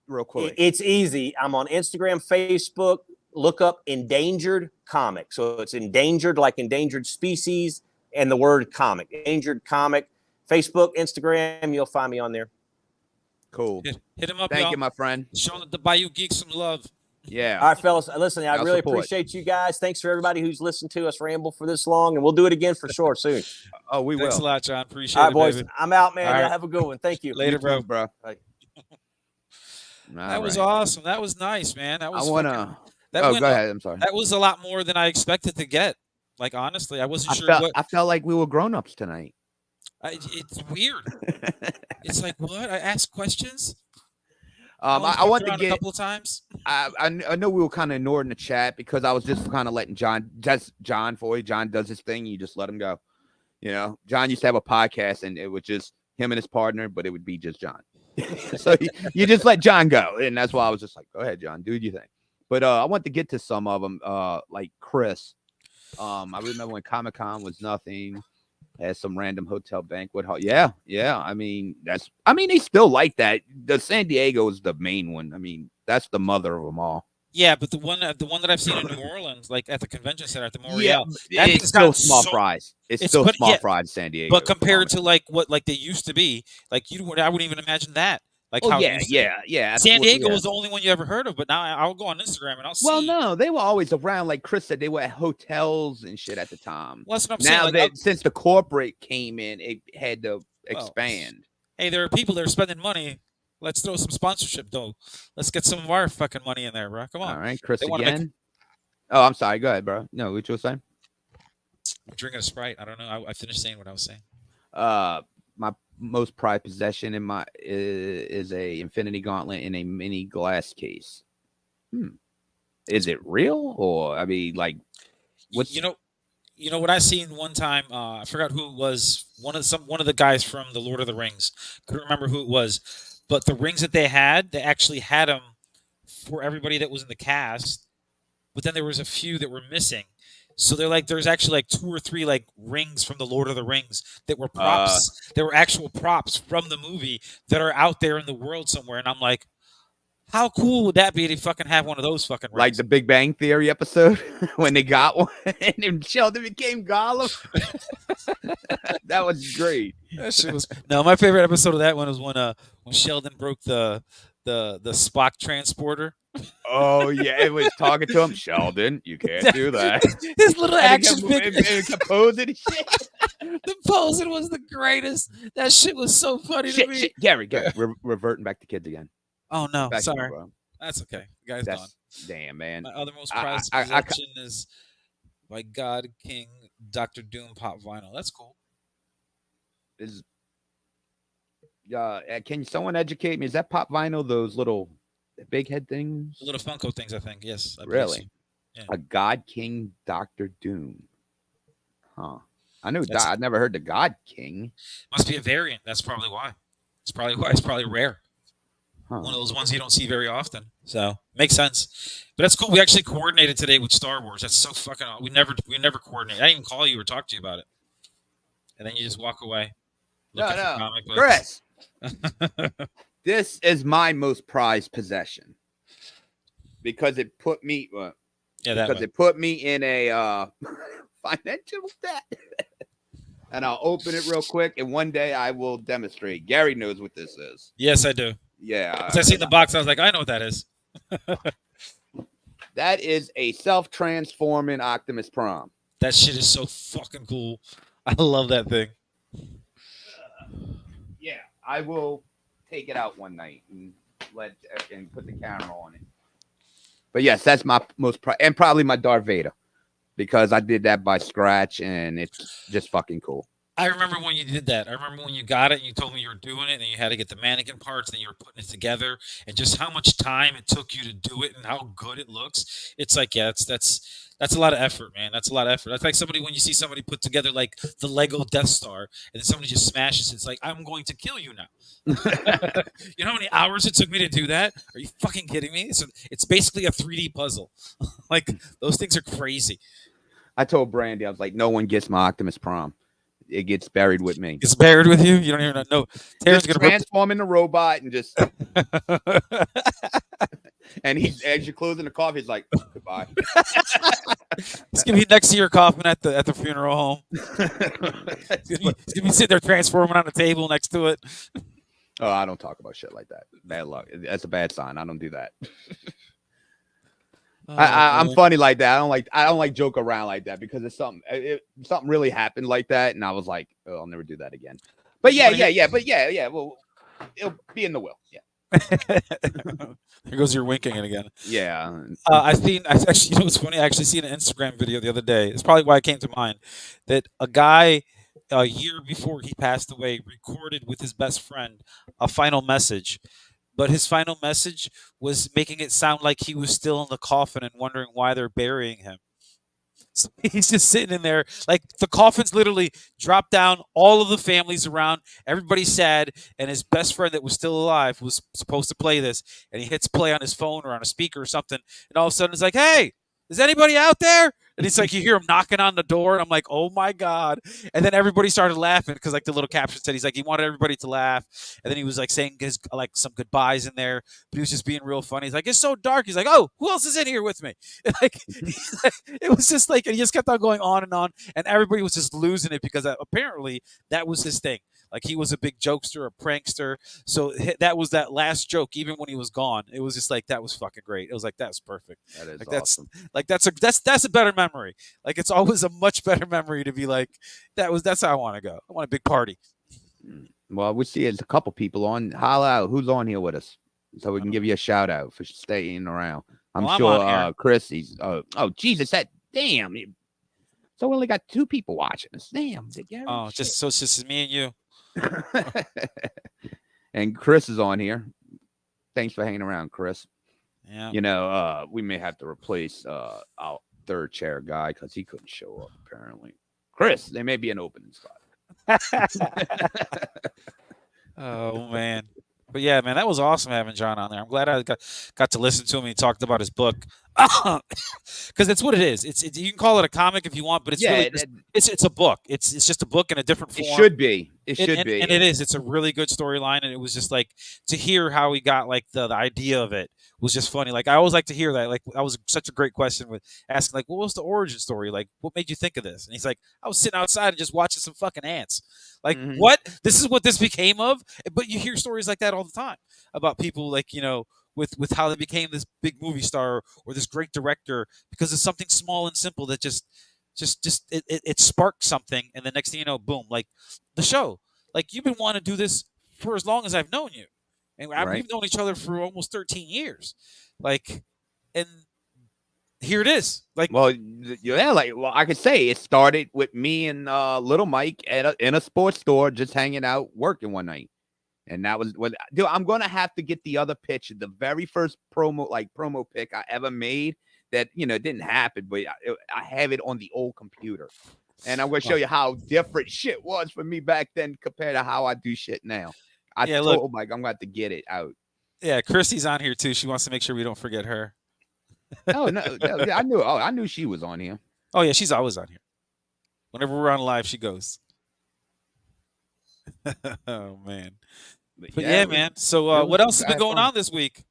real quick. It's easy. I'm on Instagram, Facebook. Look up Endangered Comic. So it's Endangered, like endangered species, and the word comic. Endangered Comic. Facebook, Instagram. You'll find me on there. Cool. Hit him up, Thank y'all. you, my friend. Show the Bayou Geeks some love. Yeah. All right, fellas. Listen, I really appreciate you guys. Thanks for everybody who's listened to us ramble for this long, and we'll do it again for sure soon. We will. Thanks a lot, John. Appreciate it. All right, boys. Baby. I'm out, man. All right. Y'all have a good one. Thank you. Later, bro. Right. That was awesome. That was nice, man. That was. I wanna. Go ahead. I'm sorry. That was a lot more than I expected to get. Like honestly, I wasn't sure. I felt like we were grown-ups tonight. It's weird. It's like what? I asked questions. I want to get a couple of times. I know we were kind of ignored in the chat because I was just kind of letting John does his thing. You just let him go. You know, John used to have a podcast and it was just him and his partner, but it would be just John. So you just let John go. And that's why I was just like, go ahead, John, do your thing. But I want to get to some of them, like Chris. I remember when Comic-Con was nothing. Had some random hotel banquet hall. Yeah. I mean, they still like that. The San Diego is the main one. I mean, that's the mother of them all. Yeah, but the one that I've seen in New Orleans, like at the convention center at the Memorial, it's still small fries. It's still small fries in San Diego. But compared to like what they used to be, like I wouldn't even imagine that. Like yeah. San Diego was the only one you ever heard of, but now I'll go on Instagram and I'll see. Well, no, they were always around. Like Chris said, they were at hotels and shit at the time. Well, that's what I'm now saying. That since the corporate came in, it had to expand. Hey, there are people that are spending money. Let's throw some sponsorship, though. Let's get some of our fucking money in there, bro. Come on. All right, Chris again. Oh, I'm sorry. Go ahead, bro. No, what you were saying? I'm drinking a Sprite. I don't know. I finished saying what I was saying. My most prized possession is a Infinity Gauntlet in a mini glass case. Is it real or I mean, like, what's you know what I seen one time? I forgot who it was. One of the guys from the Lord of the Rings. Couldn't remember who it was, but the rings that they actually had them for everybody that was in the cast. But then there was a few that were missing. So they're like, there's actually like 2 or 3 like rings from the Lord of the Rings that were props. They were actual props from the movie that are out there in the world somewhere. And I'm like, how cool would that be to fucking have one of those fucking rings? Like the Big Bang Theory episode when they got one and then Sheldon became Gollum. That was great. That shit was. No, my favorite episode of that one was when Sheldon broke the Spock transporter. Oh yeah, it was talking to him. Sheldon, you can't do that. His little action figure. Kept posing and shit. The posing was the greatest. That shit was so funny to me. Shit. Gary, we're reverting back to kids again. Oh no, back sorry. bro. That's okay. The guy's gone. Damn, man. My other most prized possession is by God King Dr. Doom pop vinyl. That's cool. Can someone educate me? Is that pop vinyl? Those little big head things? The little Funko things, I think. Yes. Really? So. Yeah. A God King Dr. Doom. Huh. I knew I'd never heard the God King. Must be a variant. That's probably why. It's probably why it's probably rare. One of those ones you don't see very often. So makes sense. But that's cool. We actually coordinated today with Star Wars. That's so fucking. We never coordinate. I didn't even call you or talk to you about it. And then you just walk away. Looking for comic books. Chris, this is my most prized possession because it put me. It put me in a financial debt. And I'll open it real quick, and one day I will demonstrate. Gary knows what this is. Yes, I do. Yeah. As I seen the box, I was like, I know what that is. That is a self-transforming Optimus Prime. That shit is so fucking cool. I love that thing. Yeah, I will take it out one night and put the camera on it. But yes, that's my most and probably my Darth Vader, because I did that by scratch and it's just fucking cool. I remember when you did that. I remember when you got it and you told me you were doing it and you had to get the mannequin parts and you were putting it together and just how much time it took you to do it and how good it looks. It's like, yeah, that's a lot of effort, man. That's a lot of effort. That's like when you see somebody put together like the Lego Death Star and then somebody just smashes it. It's like, I'm going to kill you now. You know how many hours it took me to do that? Are you fucking kidding me? It's basically a 3D puzzle. Like, those things are crazy. I told Brandy, I was like, no one gets my Optimus Prime. It gets buried with me. It's buried with you? You don't even know. Just transform into a robot and just... And as you're closing the coffin, he's like, goodbye. He's gonna be next to your coffin at the funeral home. He's gonna be sitting there transforming on the table next to it. Oh, I don't talk about shit like that. Bad luck. That's a bad sign. I don't do that. I'm funny like that. I don't like joke around like that because it's something really happened like that, and I was like, oh, I'll never do that again. But yeah. Well, it'll be in the will. Yeah. There goes your winking it again. Yeah. I actually, you know what's funny? I actually seen an Instagram video the other day. It's probably why it came to mind that a guy a year before he passed away recorded with his best friend a final message. But his final message was making it sound like he was still in the coffin and wondering why they're burying him. So he's just sitting in there, like the coffin's literally dropped down, all of the families around, everybody's sad, and his best friend that was still alive was supposed to play this, and he hits play on his phone or on a speaker or something, and all of a sudden it's like, hey, is anybody out there? And it's like you hear him knocking on the door, and I'm like, oh my God. And then everybody started laughing because like the little caption said, he's like, he wanted everybody to laugh. And then he was like saying some goodbyes in there, but he was just being real funny. He's like, it's so dark. He's like, oh, who else is in here with me? And it was just like, and he just kept on going on, and everybody was just losing it because apparently that was his thing. Like he was a big jokester, a prankster. So that was that last joke, even when he was gone. It was just like, that was fucking great. It was like, that's perfect. That is like, awesome. That's a better memory. Like it's always a much better memory to be like, that's how I want to go. I want a big party. Well, we see there's a couple people on. Holla out. Who's on here with us? So we can give you a shout out for staying around. I'm sure Chris, he's, oh, Jesus, that damn. So we only got 2 people watching us. Damn. Oh, it's just me and you. And Chris is on here. Thanks for hanging around, Chris. Yeah. You know, we may have to replace our 3rd chair guy because he couldn't show up apparently. Chris, there may be an opening spot. Oh man. But yeah, man, that was awesome having John on there. I'm glad I got to listen to him. He talked about his book because that's what it is. You can call it a comic if you want, but it's really it's a book. It's just a book in a different form. It should be. It should be, and it is. It's a really good storyline, and it was just like to hear how he got like the idea of it was just funny. Like I always like to hear that. Like that was such a great question with asking like, what was the origin story? Like, what made you think of this? And he's like, I was sitting outside and just watching some fucking ants. Like, what? This is what this became of? But you hear stories like that all the time about people like, you know, with how they became this big movie star or this great director because of something small and simple that just it sparked something, and the next thing you know, boom, like the show. Like you've been wanting to do this for as long as I've known you. And we've known each other for almost 13 years. Like, and here it is. Like, well, yeah, I could say it started with me and little Mike in a sports store, just hanging out, working one night, and that was what. Dude, I'm gonna have to get the other picture, the very first promo pic I ever made. That didn't happen, but I have it on the old computer, and I'm gonna show you how different shit was for me back then compared to how I do shit now. I told Mike I'm going to have to get it out. Yeah, Christy's on here too. She wants to make sure we don't forget her. Oh no, I knew. Oh, I knew she was on here. Oh yeah, she's always on here. Whenever we're on live, she goes. Oh man. But yeah, man. So what else has been going on this week?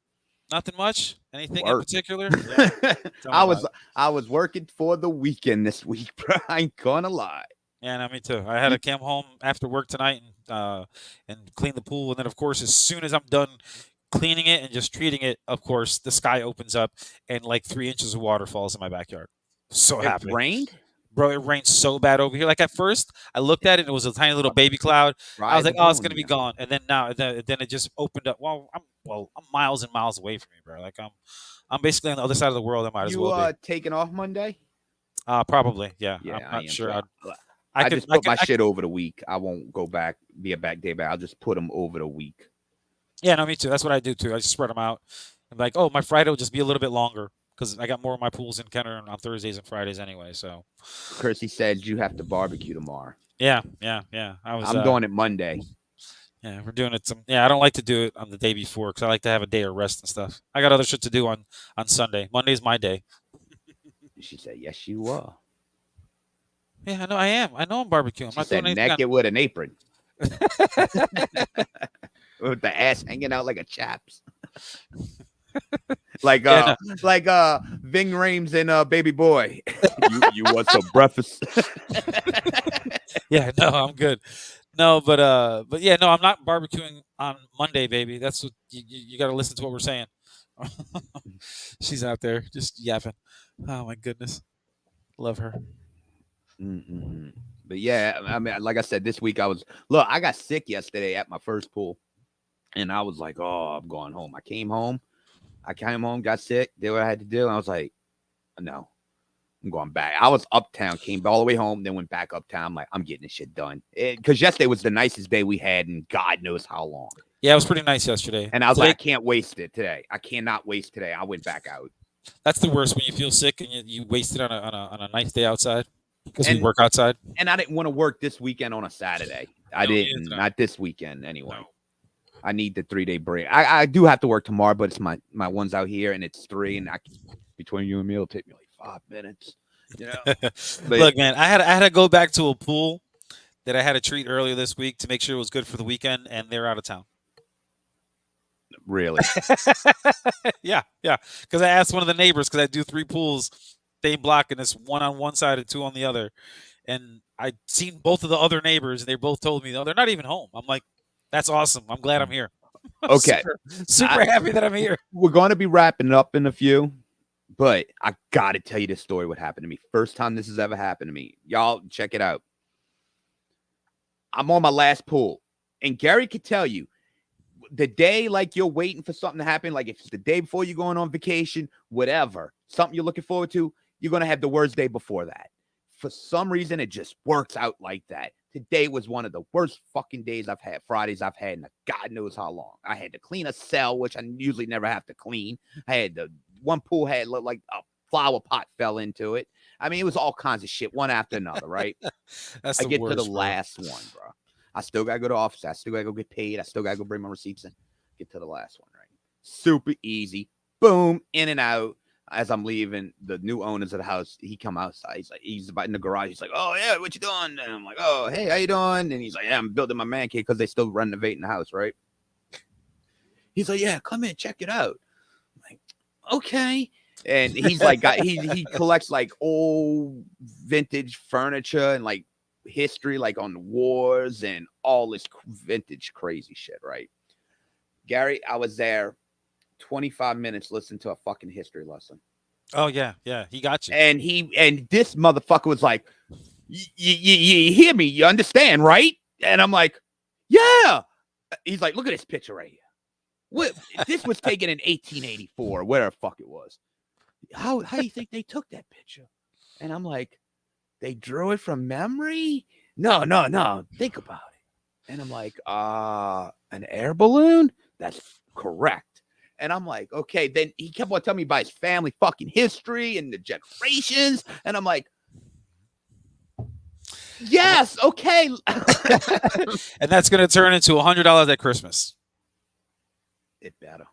Nothing much. Anything in particular? Yeah. I was working for the weekend this week, bro. I ain't gonna lie. Yeah, no, me too. I had to come home after work tonight and clean the pool, and then of course, as soon as I'm done cleaning it and just treating it, of course, the sky opens up and like 3 inches of water falls in my backyard. So happy. It rained? Bro, it rained so bad over here. Like at first, I looked at it and it was a tiny little baby cloud. I was like, "Oh, it's gonna be gone." And then then it just opened up. I'm miles and miles away from you, bro. Like I'm basically on the other side of the world. I might as well be. Taking off Monday? Probably, yeah. Yeah, I'm not sure. I just put my shit over the week. I won't go back, be a back day back. I'll just put them over the week. Yeah, no, me too. That's what I do too. I just spread them out. I'm like, oh, my Friday will just be a little bit longer because I got more of my pools in Kenner on Thursdays and Fridays anyway. So, Kirsty said you have to barbecue tomorrow. Yeah. I'm doing it Monday. Yeah, we're doing it. I don't like to do it on the day before because I like to have a day of rest and stuff. I got other shit to do on Sunday. Monday's my day. She said, "Yes, you are." Yeah, I know I am. I know I'm barbecuing. She said naked with an apron. With the ass hanging out like a chaps. like Ving Rhames and Baby Boy. you want some breakfast? Yeah, no, I'm good. No, but yeah, no, I'm not barbecuing on Monday, baby. That's what you got to listen to what we're saying. She's out there just yapping. Oh my goodness, love her. But yeah, I mean, like I said, this week I got sick yesterday at my first pool, and I was like, "Oh, I'm going home." I came home, got sick, did what I had to do, and I was like, "No, I'm going back." I was uptown, came all the way home, then went back uptown. I'm like, I'm getting this shit done because yesterday was the nicest day we had in God knows how long. Yeah, it was pretty nice yesterday, and I was like, I can't waste it today. I cannot waste today. I went back out. That's the worst when you feel sick and you waste it on a nice day outside. Because we work outside. And I didn't want to work this weekend on a Saturday. I didn't. Not this weekend, anyway. No. I need the 3-day break. I do have to work tomorrow, but it's my one's out here, and it's 3. And between you and me, it'll take me like 5 minutes. You know? Look, man, I had to go back to a pool that I had to treat earlier this week to make sure it was good for the weekend, and they're out of town. Really? Yeah. Because I asked one of the neighbors, because I do 3 pools, same block, and it's 1 on one side and 2 on the other. And I'd seen both of the other neighbors, and they both told me, "No, they're not even home." I'm like, "That's awesome. I'm glad I'm here." Okay. super happy that I'm here. We're going to be wrapping up in a few, but I got to tell you this story, what happened to me. First time this has ever happened to me. Y'all, check it out. I'm on my last pool, and Gary could tell you, the day like you're waiting for something to happen, like if it's the day before you're going on vacation, whatever, something you're looking forward to, you're going to have the worst day before that. For some reason, it just works out like that. Today was one of the worst fucking days I've had, Fridays I've had in God knows how long. I had to clean a cell, which I usually never have to clean. I had one pool had looked like a flower pot fell into it. I mean, it was all kinds of shit, one after another, right? I get to the last one, bro. I still got to go to the office. I still got to go get paid. I still got to go bring my receipts in. Get to the last one, right? Super easy. Boom, in and out. As I'm leaving, the new owners of the house, he come outside. He's about in the garage. He's like, "Oh yeah, what you doing?" And I'm like, "Oh, hey, how you doing?" And he's like, "Yeah, I'm building my man cave because they still renovating the house, right?" He's like, "Yeah, come in, check it out." I'm like, "Okay." And he's like, he collects like old vintage furniture and like history, like on the wars and all this vintage crazy shit, right? Gary, I was there 25 minutes listening to a fucking history lesson. Oh yeah, he got you. And this motherfucker was like, you hear me, you understand, right? And I'm like, yeah. He's like, look at this picture right here. What this was taken in 1884, whatever the fuck it was. How do you think they took that picture? And I'm like, they drew it from memory? No. Think about it. And I'm like, an air balloon? That's correct. And I'm like, okay. Then he kept on telling me about his family fucking history and the generations. And I'm like, yes, okay. And that's going to turn into $100 at Christmas. It better.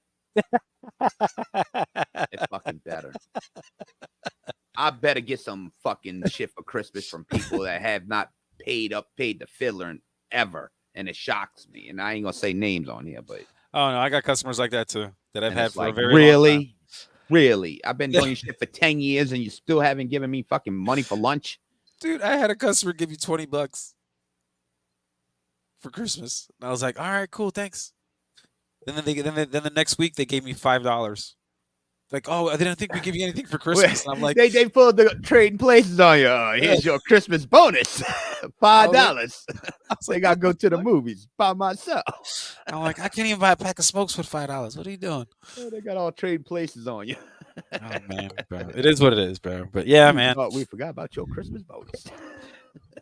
It's fucking better. I better get some fucking shit for Christmas from people that have not paid the fiddler ever, and it shocks me. And I ain't gonna say names on here, but Oh no, I got customers like that too that I've had for like, a very long time. Really? I've been doing shit for 10 years, and you still haven't given me fucking money for lunch, Dude. I had a customer give you $20 for Christmas, and I was like, "All right, cool, thanks." Then the next week they gave me $5. Like, oh, I didn't think we give you anything for Christmas. And I'm like, they pulled the trading places on you. Here's your Christmas bonus, $5. I gotta go to the movies by myself. I'm like, I can't even buy a pack of smokes for $5. What are you doing? They got all trading places on you. Oh man, bro. It is what it is, bro. But yeah, man. Oh, we forgot about your Christmas bonus.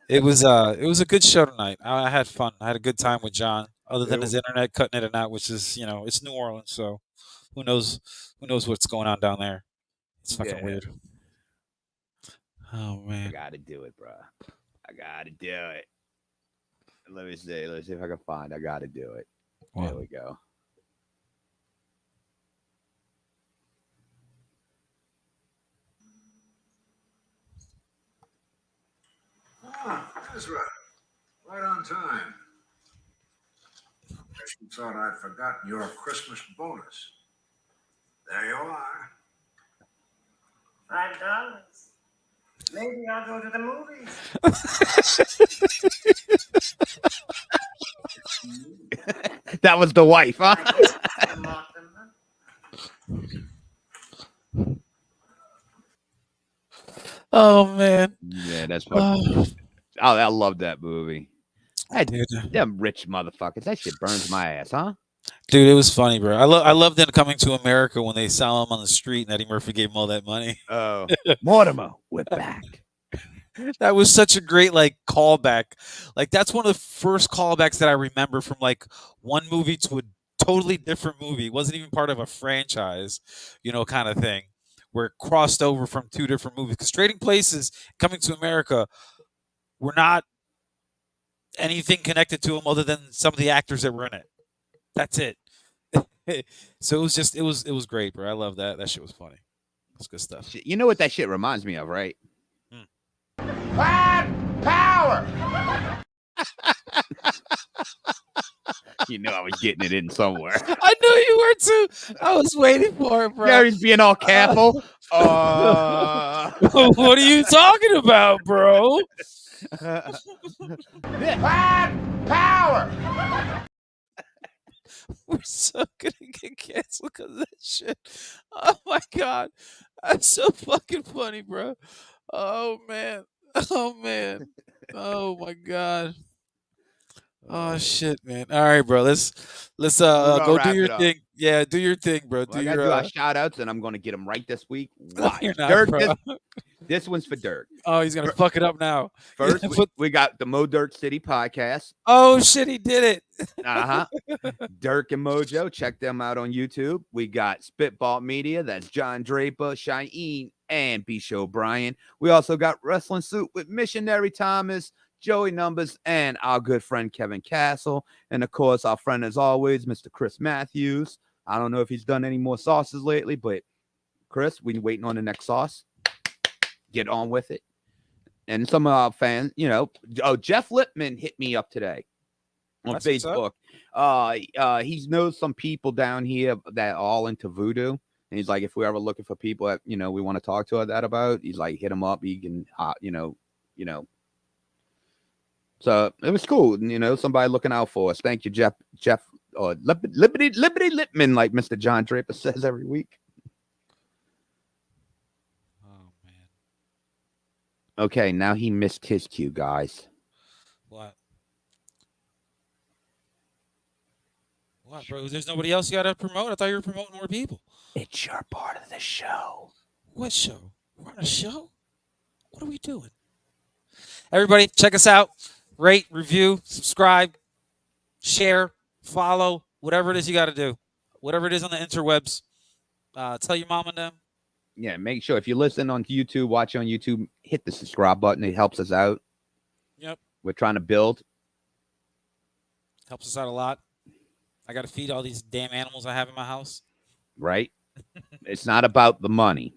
It was a good show tonight. I had fun. I had a good time with John. Other than his internet cutting in and out, which is, it's New Orleans, so who knows what's going on down there. It's fucking weird. Oh man. I gotta do it, bro. I gotta do it. Let me see if I can find. I gotta do it. Wow. There we go. That's right. Right on time. Guess you thought I'd forgotten your Christmas bonus. There you are. $5. Maybe I'll go to the movies. That was the wife, huh? Oh man. Yeah, that's fucking. I love that movie. Them rich motherfuckers. That shit burns my ass, huh? Dude, it was funny, bro. I loved them Coming to America when they saw him on the street and Eddie Murphy gave him all that money. Oh, Mortimer, we're back. That was such a great callback. Like that's one of the first callbacks that I remember from one movie to a totally different movie. It wasn't even part of a franchise, kind of thing, where it crossed over from two different movies. Because Trading Places, Coming to America, were not anything connected to them other than some of the actors that were in it. That's it. So it was great, bro. I love that. That shit was funny. That's good stuff. You know what that shit reminds me of, right? Power! You know I was getting it in somewhere. I knew you were too. I was waiting for it, bro. Gary's being all careful. What are you talking about, bro? Power! We're so gonna get canceled because of that shit. Oh my god, that's so fucking funny, bro. Oh man. Oh man. Oh my god. Oh shit, man. All right, bro. Let's go do your thing. Yeah, do your thing, bro. I gotta do our shout outs, and I'm gonna get them right this week. Why? You're not, Dirk, bro. this one's for Dirk. Oh, he's gonna fuck it up now. First, we got the Mo Dirt City podcast. Oh shit, he did it. Dirk and Mojo, check them out on YouTube. We got Spitball Media. That's John Draper, Cheyenne, and B. Show Brian. We also got Wrestling Suit with Missionary Thomas, Joey Numbers, and our good friend Kevin Castle. And of course, our friend as always, Mr. Chris Matthews. I don't know if he's done any more sauces lately, but Chris, we're waiting on the next sauce. Get on with it. And some of our fans, Jeff Lipman hit me up today on Facebook. He knows some people down here that are all into voodoo. And he's like, if we're ever looking for people that, we want to talk to that about, he's like, hit him up. He can, So it was cool. Somebody looking out for us. Thank you, Jeff, or Liberty Lipman, like Mr. John Draper says every week. Oh man. Okay, now he missed his cue, guys. What, bro? There's nobody else you gotta promote? I thought you were promoting more people. It's your part of the show. What show? We're on a show? What are we doing? Everybody, check us out. Rate, review, subscribe, share, follow, whatever it is you got to do. Whatever it is on the interwebs. Tell your mom and them. Yeah, make sure if you listen on YouTube, watch on YouTube, hit the subscribe button. It helps us out. Yep. We're trying to build. Helps us out a lot. I got to feed all these damn animals I have in my house. right? It's not about the money.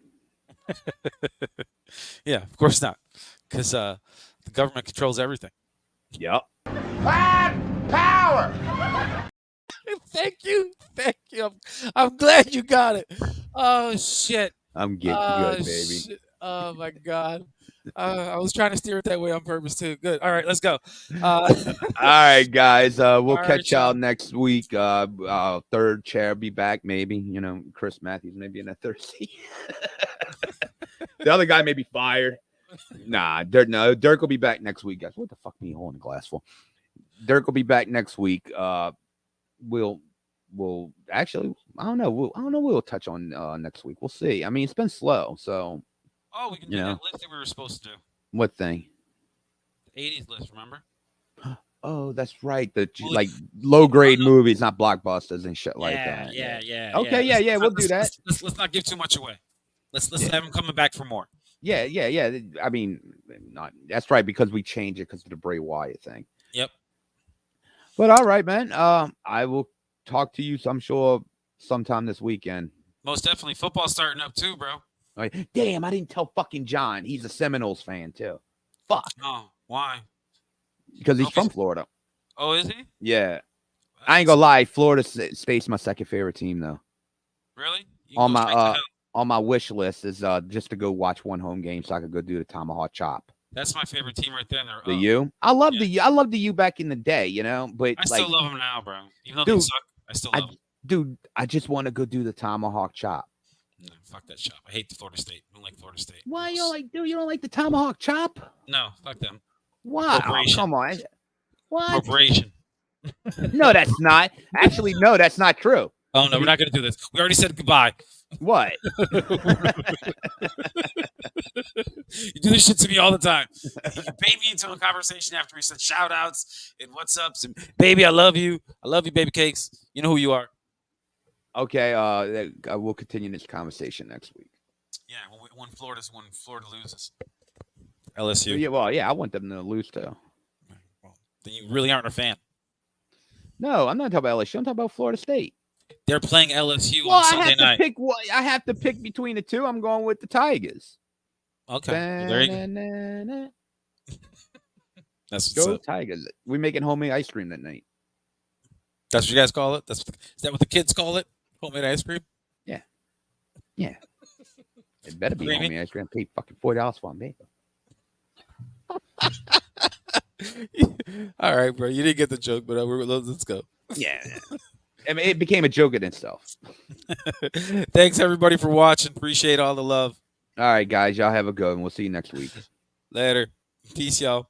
Yeah, of course not, because the government controls everything. Yep. Power! Thank you. I'm glad you got it. Oh shit. I'm getting good, baby. Shit. Oh my god. I was trying to steer it that way on purpose too. Good. All right, let's go. All right, guys. We'll All right, catch y'all Sean. next week. Third chair be back, maybe. You know, Chris Matthews maybe in that third seat. The other guy may be fired. Nah, Dirk will be back next week, guys. What the fuck me holding a glass for? Dirk will be back next week. We'll actually, I don't know. We'll touch on next week. We'll see. I mean, it's been slow, so. Oh, we can do that list that we were supposed to do. What thing? The 80s list, remember? Oh, that's right. The like low grade movies, not blockbusters and shit like that. Yeah. Okay, yeah. We'll do that. Let's not give too much away. Let's have him coming back for more. Yeah. I mean, not that's right because we changed it because of the Bray Wyatt thing. Yep. But all right, man. I will talk to you. I'm sure sometime this weekend. Most definitely. Football's starting up too, bro. Like, damn, I didn't tell fucking John. He's a Seminoles fan too. Fuck. Oh, why? Because he's from Florida. Oh, is he? Yeah. I ain't gonna lie. Florida State's my second favorite team though. Really? On my wish list is just to go watch one home game so I could go do the tomahawk chop. That's my favorite team right there. The U. I love the U back in the day, you know. But I still love them now, bro. Even though they suck, I still love them. Dude, I just want to go do the tomahawk chop. No, fuck that chop. I hate the Florida State. I don't like Florida State. Why you don't like the tomahawk chop? No, fuck them. Why? Oh, come on. What? Corporation. No, that's not. Actually, no, that's not true. Oh no, we're not gonna do this. We already said goodbye. What? You do this shit to me all the time. You bait me into a conversation after we said shout outs and what's ups and baby, I love you. I love you, baby cakes. You know who you are. Okay, we'll continue this conversation next week. Yeah, when Florida loses. LSU. Yeah, well, yeah, I want them to lose too. Well, then you really aren't a fan. No, I'm not talking about LSU. I'm talking about Florida State. They're playing LSU on Sunday night. I have to pick between the two. I'm going with the Tigers. Okay, well, there you go. That's what's up. Tigers. We're making homemade ice cream that night. That's what you guys call it? Is that what the kids call it? Homemade ice cream? Yeah. It better be homemade ice cream. I paid fucking $4 for it, All right, bro. You didn't get the joke, but let's go. Yeah. I mean, it became a joke in itself. Thanks, everybody, for watching. Appreciate all the love. All right, guys. Y'all have a good one. We'll see you next week. Later. Peace, y'all.